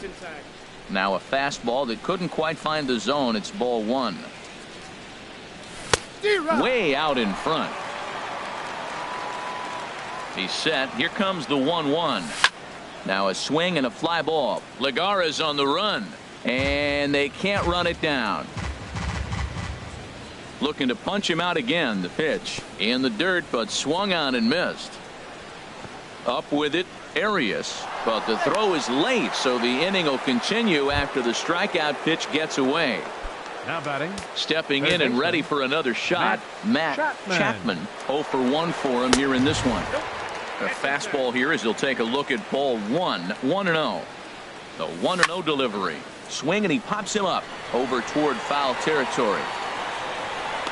Now a fastball that couldn't quite find the zone. It's ball one. Way out in front. He's set. Here comes the 1-1. Now a swing and a fly ball. Legara's on the run, and they can't run it down. Looking to punch him out again. The pitch in the dirt, but swung on and missed. Up with it, Arias, but the throw is late, so the inning will continue after the strikeout pitch gets away. Now batting. Stepping in and ready for another shot, Matt Chapman. 0 for 1 for him here in this one. A fastball here as he'll take a look at ball 1. 1-0. The 1-0 delivery. Swing and he pops him up over toward foul territory.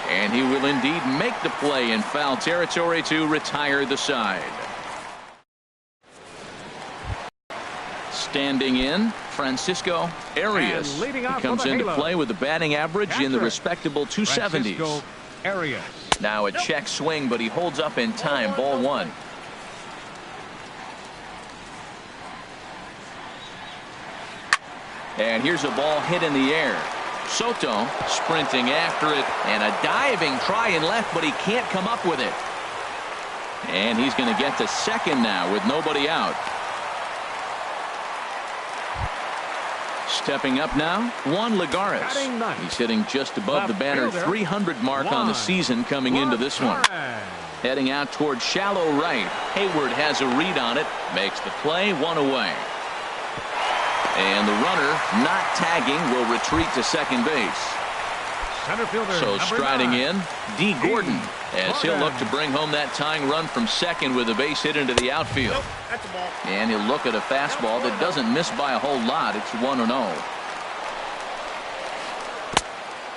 And he will indeed make the play in foul territory to retire the side. Standing in, Francisco Arias. He comes into play with a batting average in the respectable 270s. Now a check swing, but he holds up in time. Ball 1. And here's a ball hit in the air. Soto sprinting after it, and a diving try in left, but he can't come up with it. And he's going to get to second now with nobody out. Stepping up now, Juan Lagares. He's hitting just above the banner 300 mark on the season coming into this one. Heading out toward shallow right. Hayward has a read on it, makes the play, 1 away. And the runner, not tagging, will retreat to second base. Center fielder, so striding 9. in, D. Gordon, as he'll look to bring home that tying run from second with a base hit into the outfield. Nope, that's a ball. And he'll look at a fastball that doesn't miss by a whole lot. It's 1-0.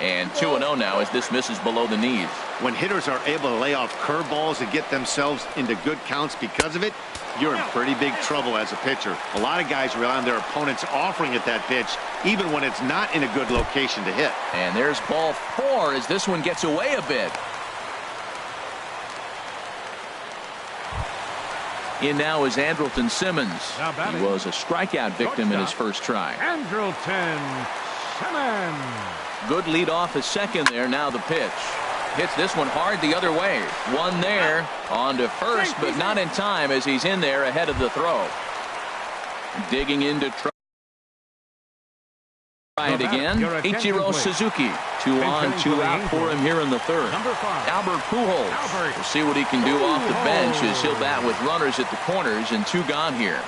And 2-0 now as this misses below the knees. When hitters are able to lay off curveballs and get themselves into good counts because of it, you're in pretty big trouble as a pitcher. A lot of guys rely on their opponents offering at that pitch, even when it's not in a good location to hit. And there's ball 4 as this one gets away a bit. In now is Andrelton Simmons. He was a strikeout victim in his first try. Andrelton Simmons. Good lead off his second there. Now the pitch. Hits this one hard the other way. One there on to first, but not in time as he's in there ahead of the throw. Digging in to try it again. Ichiro Suzuki. 2 on, 2 out for him here in the third. Albert Pujols. We'll see what he can do off the bench as he'll bat with runners at the corners and 2 gone here.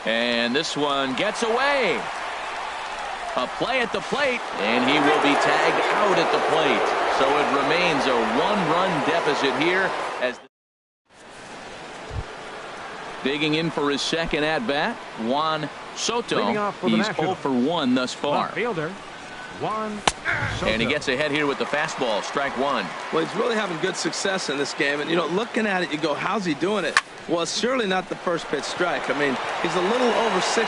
And this one gets away. A play at the plate, and he will be tagged out at the plate. So it remains a 1-run deficit here as digging in for his second at bat, Juan Soto. He's 0 for 1 thus far. And he gets ahead here with the fastball, strike 1. Well, he's really having good success in this game, and you know, looking at it, you go, how's he doing it? Well, it's surely not the first pitch strike. I mean, he's a little over 60%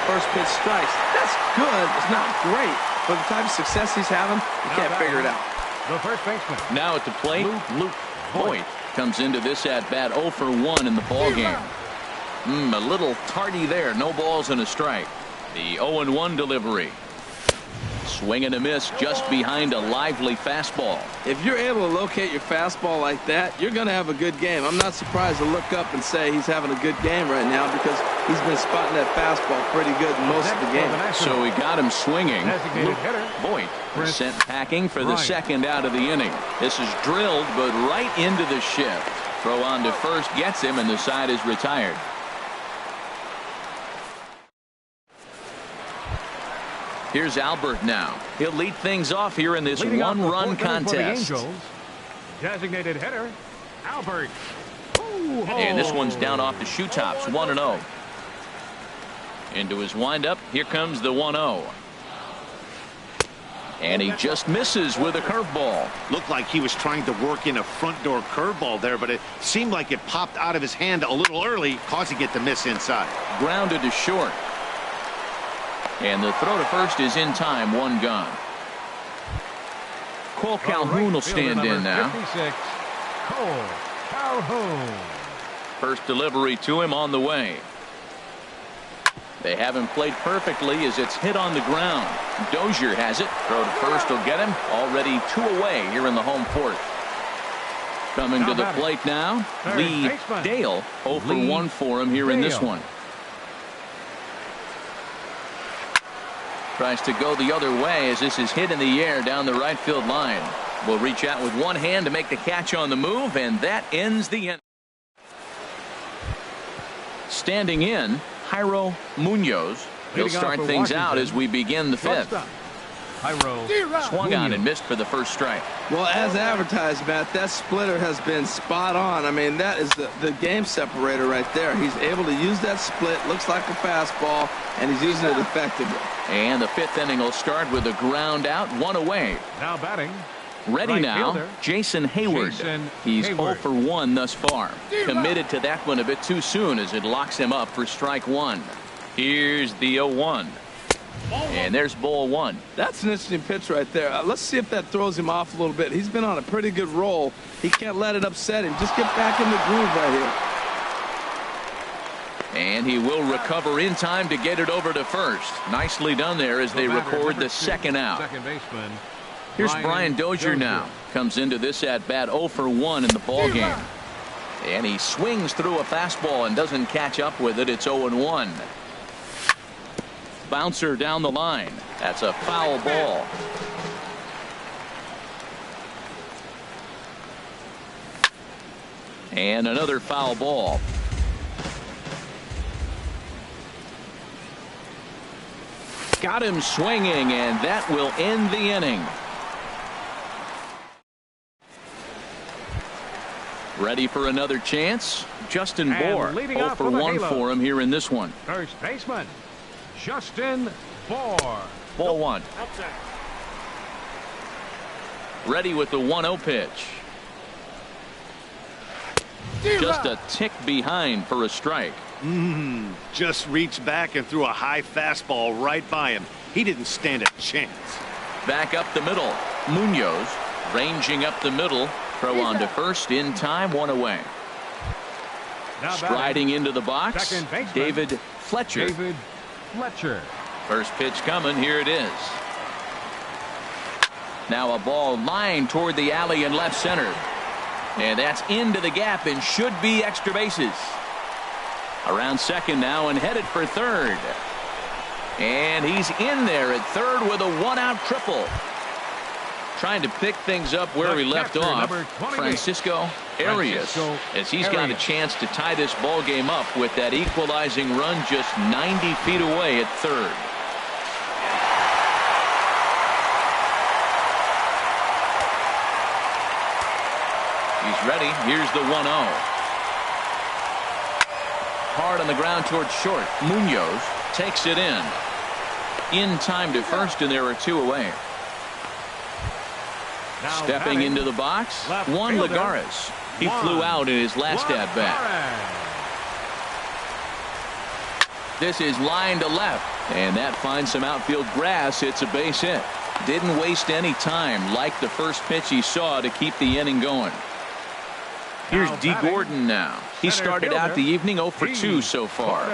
first pitch strikes. That's good. It's not great, but the type of success he's having, you can't figure it out. The first baseman. Now at the plate, Luke Voigt comes into this at bat 0 for 1 in the ball game. A little tardy there. No balls and a strike. The 0-1 delivery. Swing and a miss just behind a lively fastball. If you're able to locate your fastball like that, you're going to have a good game. I'm not surprised to look up and say he's having a good game right now because he's been spotting that fastball pretty good in most of the game. So he got him swinging. Luke Voigt is sent packing for the second out of the inning. This is drilled, but right into the shift. Throw on to first gets him, and the side is retired. Here's Albert now. He'll lead things off here in this one-run contest. Designated hitter, Albert. And this one's down off the shoe tops, 1-0. Into his windup, here comes the 1-0. And he just misses with a curveball. Looked like he was trying to work in a front door curveball there, but it seemed like it popped out of his hand a little early, causing it to miss inside. Grounded to short. And the throw to first is in time, 1 gone. Cole Calhoun will stand in now. 56, Cole Calhoun. First delivery to him on the way. They have him played perfectly as it's hit on the ground. Dozier has it. Throw to first will get him. Already 2 away here in the home fourth. Coming to the plate now, Lee Dale. 0 for 1 for him here in this one. Tries to go the other way as this is hit in the air down the right field line. Will reach out with one hand to make the catch on the move, and that ends the inning. Standing in, Jairo Munoz. He'll start things out as we begin the fifth. Swung on and missed for the first strike. Well, as advertised, Matt, that splitter has been spot on. I mean, that is the game separator right there. He's able to use that split, looks like a fastball, and he's using it effectively. And the fifth inning will start with a ground out, one away. Now batting. Ready Right now, fielder, Jason Hayward. He's 0 for 1 thus far. Committed to that one a bit too soon as it locks him up for strike one. Here's the 0-1. And there's ball one. That's an interesting pitch right there. Let's see if that throws him off a little bit. He's been on a pretty good roll. He can't let it upset him. Just get back in the groove right here. And he will recover in time to get it over to first. Nicely done there as they record the second out. Second baseman. Here's Brian Dozier now. Comes into this at bat 0 for 1 in the ball game. And he swings through a fastball and doesn't catch up with it. It's 0-1. Bouncer down the line. That's a foul ball. And another foul ball. Got him swinging, and that will end the inning. Ready for another chance? Justin Bohr, 0 for 1 for him here in this one. First baseman, Justin Bohr. Ball one. Ready with the 1-0 pitch. Just a tick behind for a strike. Just reached back and threw a high fastball right by him. He didn't stand a chance. Back up the middle. Munoz ranging up the middle. Throw on to first in time, one away. Now striding into the box, second baseman, David Fletcher. First pitch coming. Here it is. Now a ball lined toward the alley in left center. And that's into the gap and should be extra bases. Around second now and headed for third. And he's in there at third with a one-out triple. Trying to pick things up where he left off. Francisco Arias, as he's got a chance to tie this ball game up with that equalizing run just 90 feet away at third. He's ready. Here's the 1-0. Hard on the ground towards short. Munoz takes it in time to first, and there are two away. Now stepping into the box, Juan Lagares. He flew out in his last at bat. This is line to left, and that finds some outfield grass. It's a base hit. Didn't waste any time, like the first pitch he saw, to keep the inning going. Here's D. Gordon now. He started out the evening 0 for 2 so far.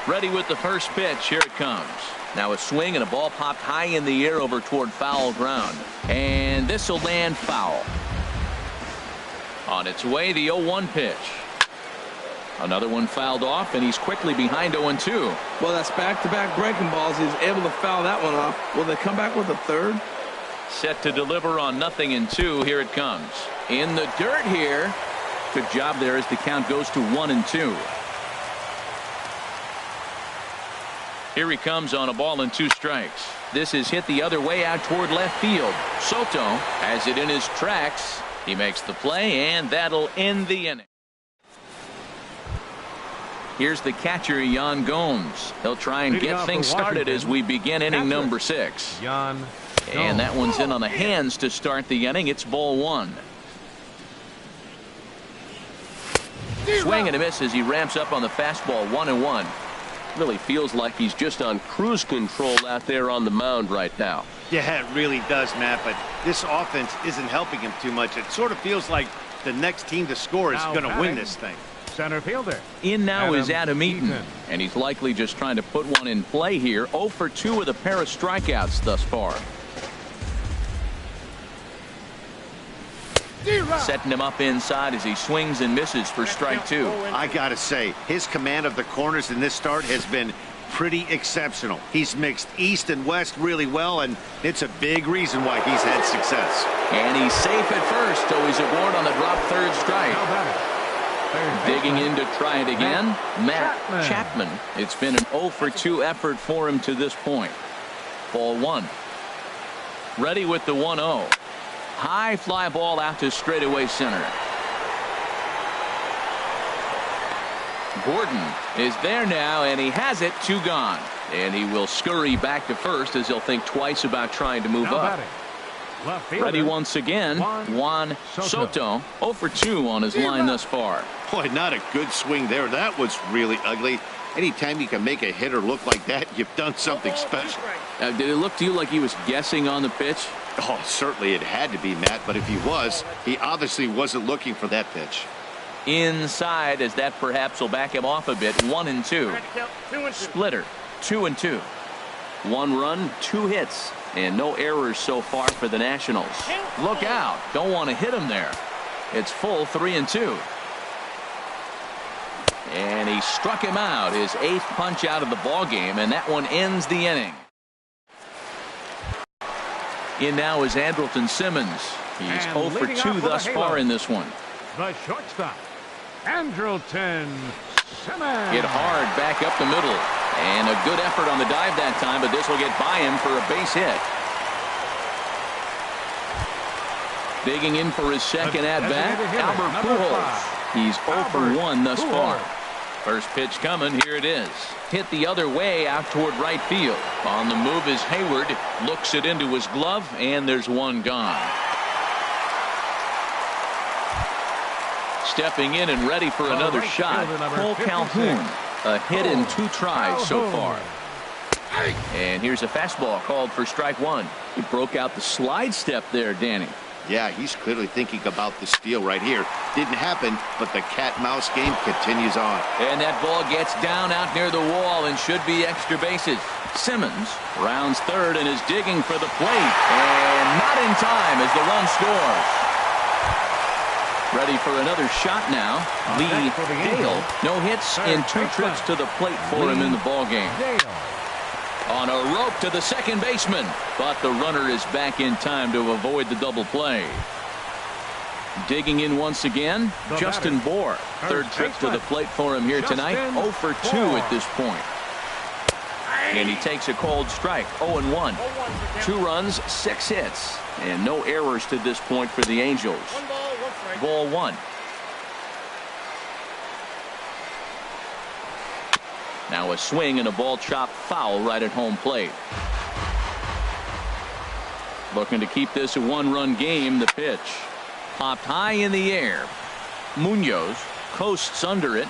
Ready with the first pitch. Here it comes. Now a swing and a ball popped high in the air over toward foul ground. And this will land foul. On its way, the 0-1 pitch. Another one fouled off, and he's quickly behind 0-2. Well, that's back-to-back breaking balls. He's able to foul that one off. Will they come back with a third? Set to deliver on 0-2. Here it comes. In the dirt here. Good job there as the count goes to 1-2. Here he comes on a ball and 2 strikes. This is hit the other way out toward left field. Soto has it in his tracks. He makes the play, and that'll end the inning. Here's the catcher, Yan Gomes. He'll try and get things started as we begin inning number 6. And that one's in on the hands to start the inning. It's ball one. Swing and a miss as he ramps up on the fastball. 1-1. Really feels like he's just on cruise control out there on the mound right now. Yeah, it really does, Matt, but this offense isn't helping him too much. It sort of feels like the next team to score is going to win this thing. Center fielder. In now is Adam Eaton, and he's likely just trying to put one in play here. 0 for 2 with a pair of strikeouts thus far. Setting him up inside as he swings and misses for strike 2. I gotta say, his command of the corners in this start has been pretty exceptional. He's mixed east and west really well, and it's a big reason why he's had success. And he's safe at first, so he's aboard on the drop third strike. Digging in to try it again, Matt Chapman. It's been an 0 for 2 effort for him to this point. Ball one. Ready with the 1-0. High fly ball out to straightaway center. Gordon is there now, and he has it. 2 gone. And he will scurry back to first as he'll think twice about trying to move up. Ready once again, Juan Soto. 0 for 2 on his line thus far. Boy, not a good swing there. That was really ugly. Anytime you can make a hitter look like that, you've done something special. Did it look to you like he was guessing on the pitch? Oh, certainly it had to be, Matt, but if he was, he obviously wasn't looking for that pitch. Inside, as that perhaps will back him off a bit. 1-2. Splitter. 2-2. 1 run, 2 hits, and no errors so far for the Nationals. Look out. Don't want to hit him there. It's full 3-2. And he struck him out, his 8th punch out of the ball game, and that one ends the inning. In now is Andrelton Simmons. He's 0 for 2 thus far in this one. The shortstop, Andrelton Simmons. Hit hard back up the middle. And a good effort on the dive that time, but this will get by him for a base hit. Digging in for his second at-bat, Albert Pujols. He's 0 for 1 thus far. First pitch coming, here it is. Hit the other way out toward right field. On the move is Hayward. Looks it into his glove, and there's 1 gone. Stepping in and ready for another shot, Cole Calhoun. A hit in 2 tries so far. And here's a fastball called for strike 1. He broke out the slide step there, Danny. Yeah, he's clearly thinking about the steal right here. Didn't happen, but the cat-mouse game continues on. And that ball gets down out near the wall and should be extra bases. Simmons rounds third and is digging for the plate. And not in time as the run scores. Ready for another shot now. Lee Dale. No hits in 2 trips to the plate for him in the ballgame. On a rope to the second baseman, but the runner is back in time to avoid the double play. Digging in once again, Justin Bour. 3rd trip to the plate for him here tonight. 0 for 2 at this point. And he takes a cold strike. 0-1. 2 runs, 6 hits, and no errors to this point for the Angels. Ball 1. Now a swing and a ball chopped foul right at home plate. Looking to keep this a 1-run game. The pitch popped high in the air. Munoz coasts under it,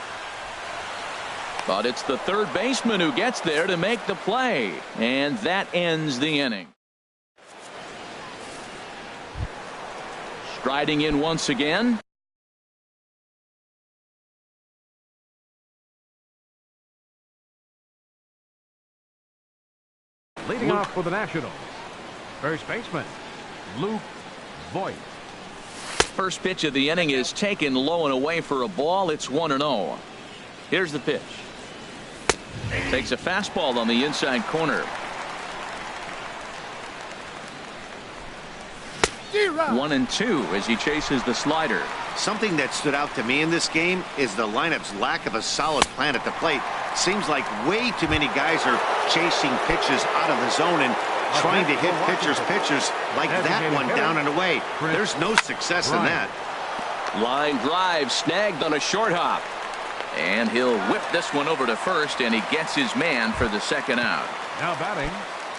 but it's the third baseman who gets there to make the play, and that ends the inning. Striding in once again. Leading off for the Nationals, first baseman, Luke Voigt. First pitch of the inning is taken low and away for a ball. It's 1-0. Here's the pitch. Takes a fastball on the inside corner. 1-2 as he chases the slider. Something that stood out to me in this game is the lineup's lack of a solid plan at the plate. Seems like way too many guys are chasing pitches out of the zone and trying to hit pitchers like that one down and away. There's no success in that. Line drive snagged on a short hop. And he'll whip this one over to first, and he gets his man for the second out. Now batting.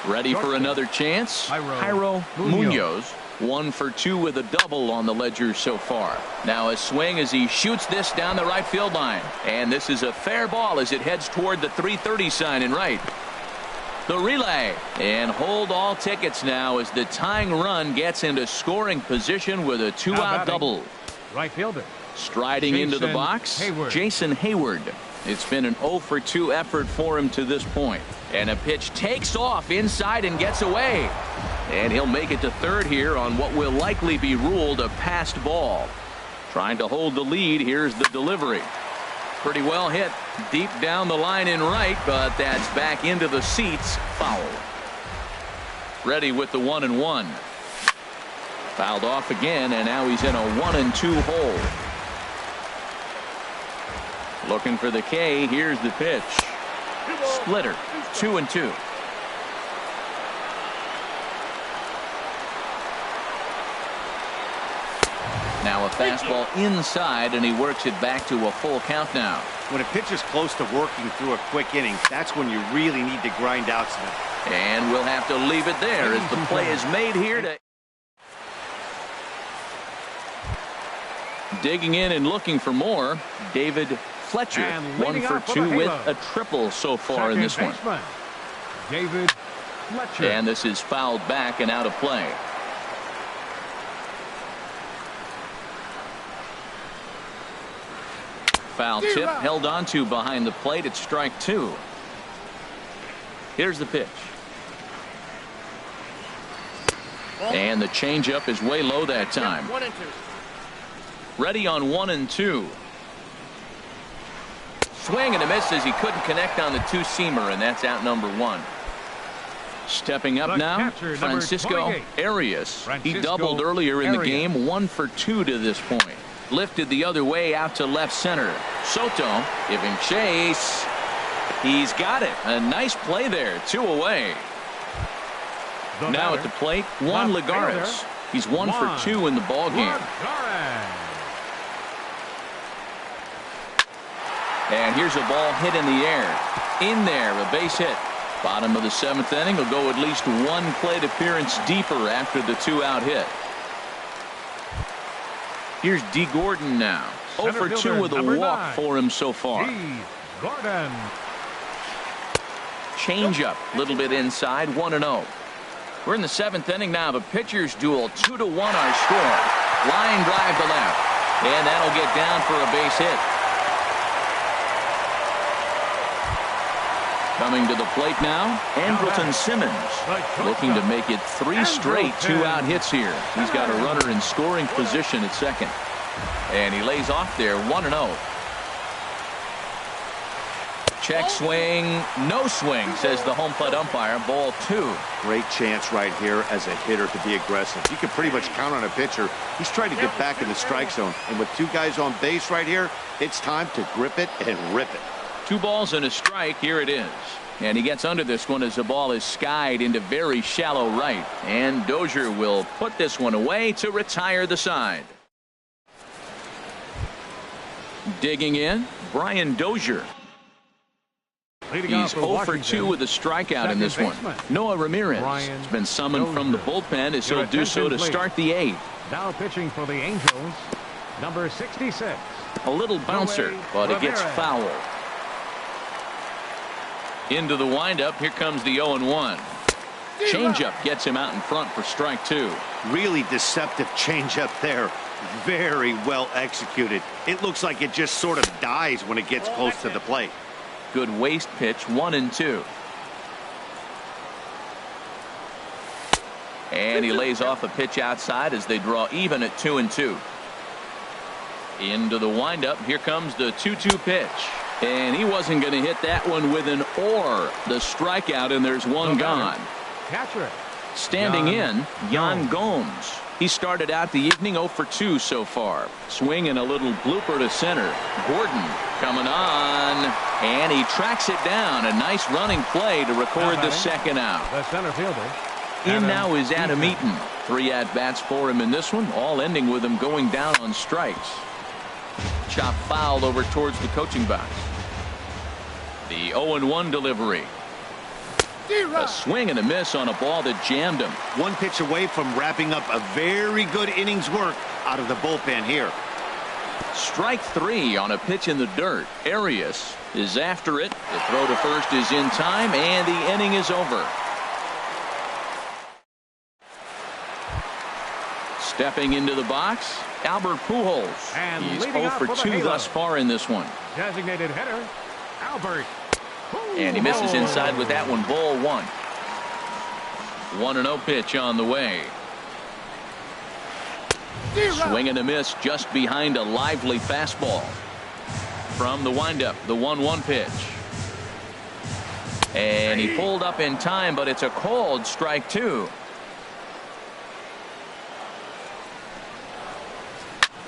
Ready for another chance? Jairo Munoz. 1 for 2 with a double on the ledger so far. Now a swing as he shoots this down the right field line. And this is a fair ball as it heads toward the 330 sign in right. The relay. And hold all tickets now as the tying run gets into scoring position with a 2-out double. Right fielder. Striding into the box, Jason Hayward. It's been an 0 for 2 effort for him to this point. And a pitch takes off inside and gets away. And he'll make it to third here on what will likely be ruled a passed ball. Trying to hold the lead. Here's the delivery. Pretty well hit deep down the line in right, but that's back into the seats. Foul. Ready with the 1-1. Fouled off again, and now he's in a 1-2 hole. Looking for the K. Here's the pitch. Splitter. 2-2. Now a fastball inside, and he works it back to a full count now. When a pitcher's close to working through a quick inning, that's when you really need to grind out some. And we'll have to leave it there as the play is made here to. Digging in and looking for more, David Fletcher. 1 for 2 with a triple so far in this one. David Fletcher. And this is fouled back and out of play. Foul tip held on to behind the plate. It's strike 2. Here's the pitch. And the changeup is way low that time. 1-2. Ready on 1-2. Swing and a miss as he couldn't connect on the two-seamer, and that's out number 1. Stepping up now, Francisco Arias. He doubled earlier in the game, 1 for 2 to this point. Lifted the other way out to left center. Soto giving chase. He's got it. A nice play there. 2 away. Now at the plate, Juan Lagares. He's 1 for 2 in the ball game. And here's a ball hit in the air. In there, a base hit. Bottom of the 7th inning will go at least 1 plate appearance deeper after the 2-out hit. Here's D. Gordon now. 0 for 2 with a walk for him so far. Gordon. Changeup, a little bit inside, 1-0. We're in the 7th inning now of a pitcher's duel. 2-1 our score. Line drive to left. And that'll get down for a base hit. Coming to the plate now, Andrelton Simmons, looking to make it 3 straight 2-out hits here. He's got a runner in scoring position at second. And he lays off there, 1-0. Check swing, no swing, says the home plate umpire. Ball 2. Great chance right here as a hitter to be aggressive. You can pretty much count on a pitcher. He's trying to get back in the strike zone. And with 2 guys on base right here, it's time to grip it and rip it. 2 balls and a strike. Here it is. And he gets under this one as the ball is skied into very shallow right. And Dozier will put this one away to retire the side. Digging in, Brian Dozier. He's 0 for 2 with a strikeout in this one. Noah Ramirez has been summoned from the bullpen as he'll do so to start the 8th. Now pitching for the Angels, number 66. A little bouncer, but it gets foul. Into the windup. Here comes the 0-1. Changeup gets him out in front for strike 2. Really deceptive changeup there. Very well executed. It looks like it just sort of dies when it gets close to the plate. Good waist pitch, 1-2. And he lays off a pitch outside as they draw even at 2-2. Into the windup. Here comes the 2-2 pitch. And he wasn't going to hit that one with an or. The strikeout, and there's one gone. Catcher. Standing in, Yan Gomes. He started out the evening 0 for 2 so far. Swing and a little blooper to center. Gordon coming on, and he tracks it down. A nice running play to record the 2nd out. The center fielder. In now is Adam Eaton. 3 at-bats for him in this one, all ending with him going down on strikes. Chop foul over towards the coaching box. The 0-1 delivery. A swing and a miss on a ball that jammed him. 1 pitch away from wrapping up a very good innings work out of the bullpen here. Strike 3 on a pitch in the dirt. Arias is after it. The throw to first is in time, and the inning is over. Stepping into the box, Albert Pujols. And he's 0 for 2 thus far in this one. Designated hitter, Albert. And he misses inside with that one. Ball 1. 1-0 pitch on the way. Swing and a miss just behind a lively fastball. From the windup, the 1-1 pitch. And he pulled up in time, but it's a called strike 2.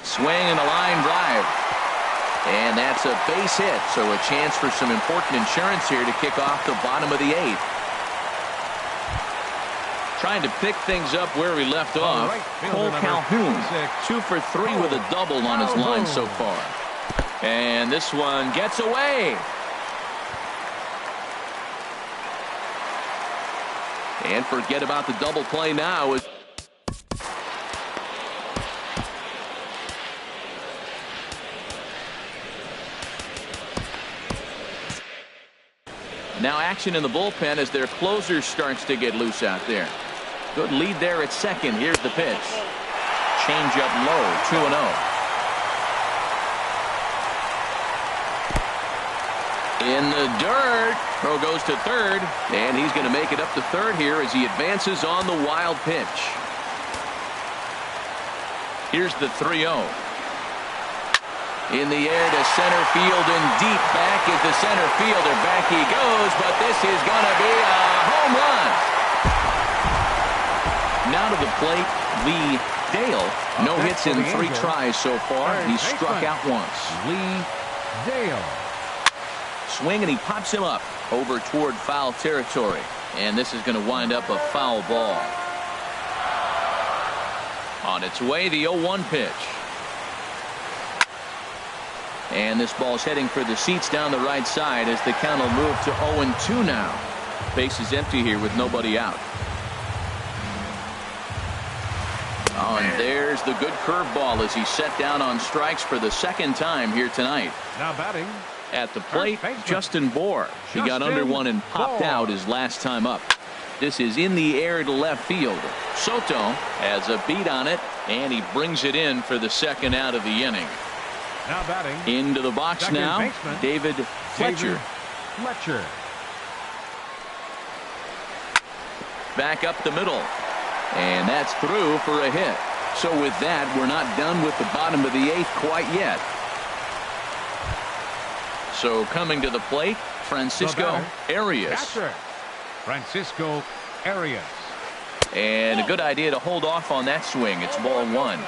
Swing and a line drive. And that's a base hit, so a chance for some important insurance here to kick off the bottom of the 8th. Trying to pick things up where we left off. Cole Calhoun, 2 for 3 with a double on his line so far. And this one gets away. And forget about the double play now. Now action in the bullpen as their closer starts to get loose out there. Good lead there at second. Here's the pitch. Change up low, 2-0. In the dirt. Throw goes to third, and he's going to make it up to third here as he advances on the wild pitch. Here's the 3-0. In the air to center field and deep back is the center fielder. Back he goes, but this is going to be a home run. Now to the plate, Lee Dale. No hits in 3 tries so far. He struck out once. Lee Dale. Swing, and he pops him up over toward foul territory. And this is going to wind up a foul ball. On its way, the 0-1 pitch. And this ball's heading for the seats down the right side as the count will move to 0-2 now. Base is empty here with nobody out. Oh, and there's the good curveball as he's set down on strikes for the second time here tonight. Now batting. At the plate, Justin Bohr. He got under one and popped out his last time up. This is in the air to left field. Soto has a beat on it, and he brings it in for the second out of the inning. Now batting. Into the box Second now, baseman, David Fletcher. Fletcher. Back up the middle. And that's through for a hit. So with that, we're not done with the bottom of the 8th quite yet. So coming to the plate, Francisco Arias. Catcher, Francisco Arias. And a good idea to hold off on that swing. It's ball 1.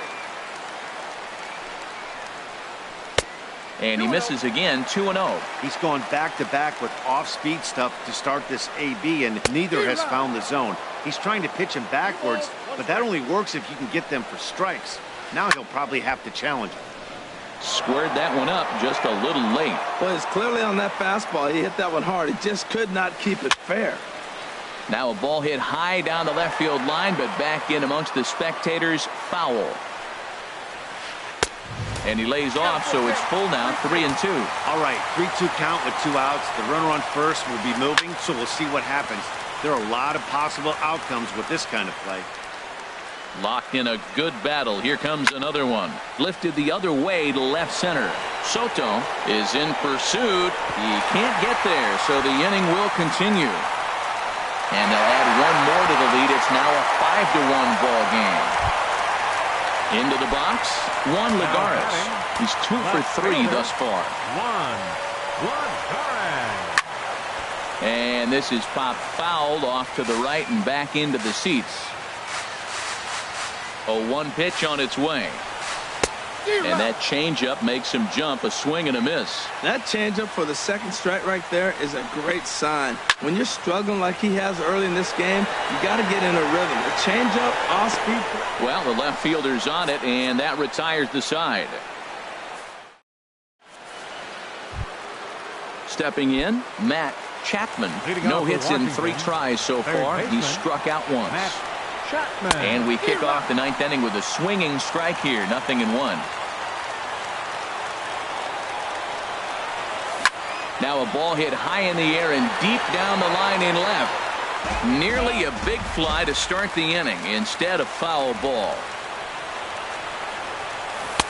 And he misses again, 2-0. He's gone back-to-back with off-speed stuff to start this AB, and neither has found the zone. He's trying to pitch him backwards, but that only works if you can get them for strikes. Now he'll probably have to challenge him. Squared that one up just a little late. Well, it's clearly on that fastball. He hit that one hard. He just could not keep it fair. Now a ball hit high down the left field line, but back in amongst the spectators, foul. And he lays off, so it's full now, 3-2. All right, 3-2 count with 2 outs. The runner on first will be moving, so we'll see what happens. There are a lot of possible outcomes with this kind of play. Locked in a good battle. Here comes another one. Lifted the other way to left center. Soto is in pursuit. He can't get there, so the inning will continue. And they'll add one more to the lead. It's now a 5-1 ball game. Into the box, Juan Lagares. He's 2 for 3 thus far. Juan Lagares. And this is popped fouled off to the right and back into the seats. 0-1 pitch on its way. And that changeup makes him jump, a swing and a miss. That changeup for the second strike right there is a great sign. When you're struggling like he has early in this game, you got to get in a rhythm. A changeup, off speed. Well, the left fielder's on it, and that retires the side. Stepping in, Matt Chapman. No hits in 3 tries so far. He's struck out once. Chapman. And we kick off the 9th inning with a swinging strike here, 0-1. Now a ball hit high in the air and deep down the line in left. Nearly a big fly to start the inning. Instead, a foul ball.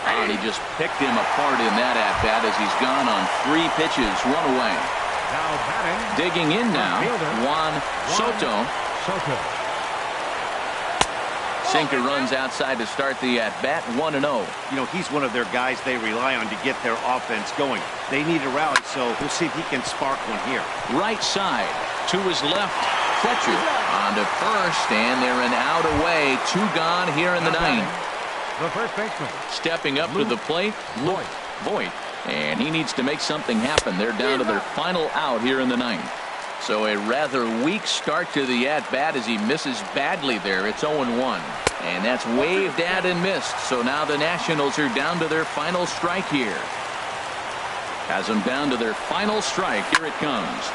And he just picked him apart in that at-bat as he's gone on 3 pitches, 1 away. Now batting. Digging in now, Juan Soto. Sinker runs outside to start the at-bat, 1-0. You know, he's one of their guys they rely on to get their offense going. They need a rally, so we'll see if he can spark one here. Right side, to his left, Fletcher on to first, and they're an out away. 2 gone here in the 9th. The first baseman. Stepping up to the plate, Luke Voigt. And he needs to make something happen. They're down to their final out here in the ninth. So a rather weak start to the at-bat as he misses badly there. It's 0-1. And that's waved at and missed. So now the Nationals are down to their final strike here. Has them down to their final strike. Here it comes.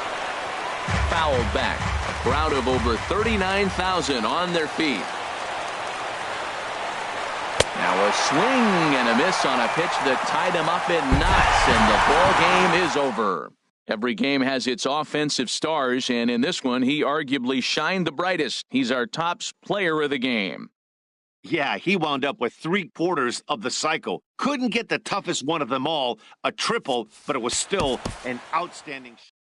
Fouled back. A crowd of over 39,000 on their feet. Now a swing and a miss on a pitch that tied him up in knots, and the ball game is over. Every game has its offensive stars, and in this one, he arguably shined the brightest. He's our top player of the game. Yeah, he wound up with 3/4 of the cycle. Couldn't get the toughest one of them all, a triple, but it was still an outstanding shot.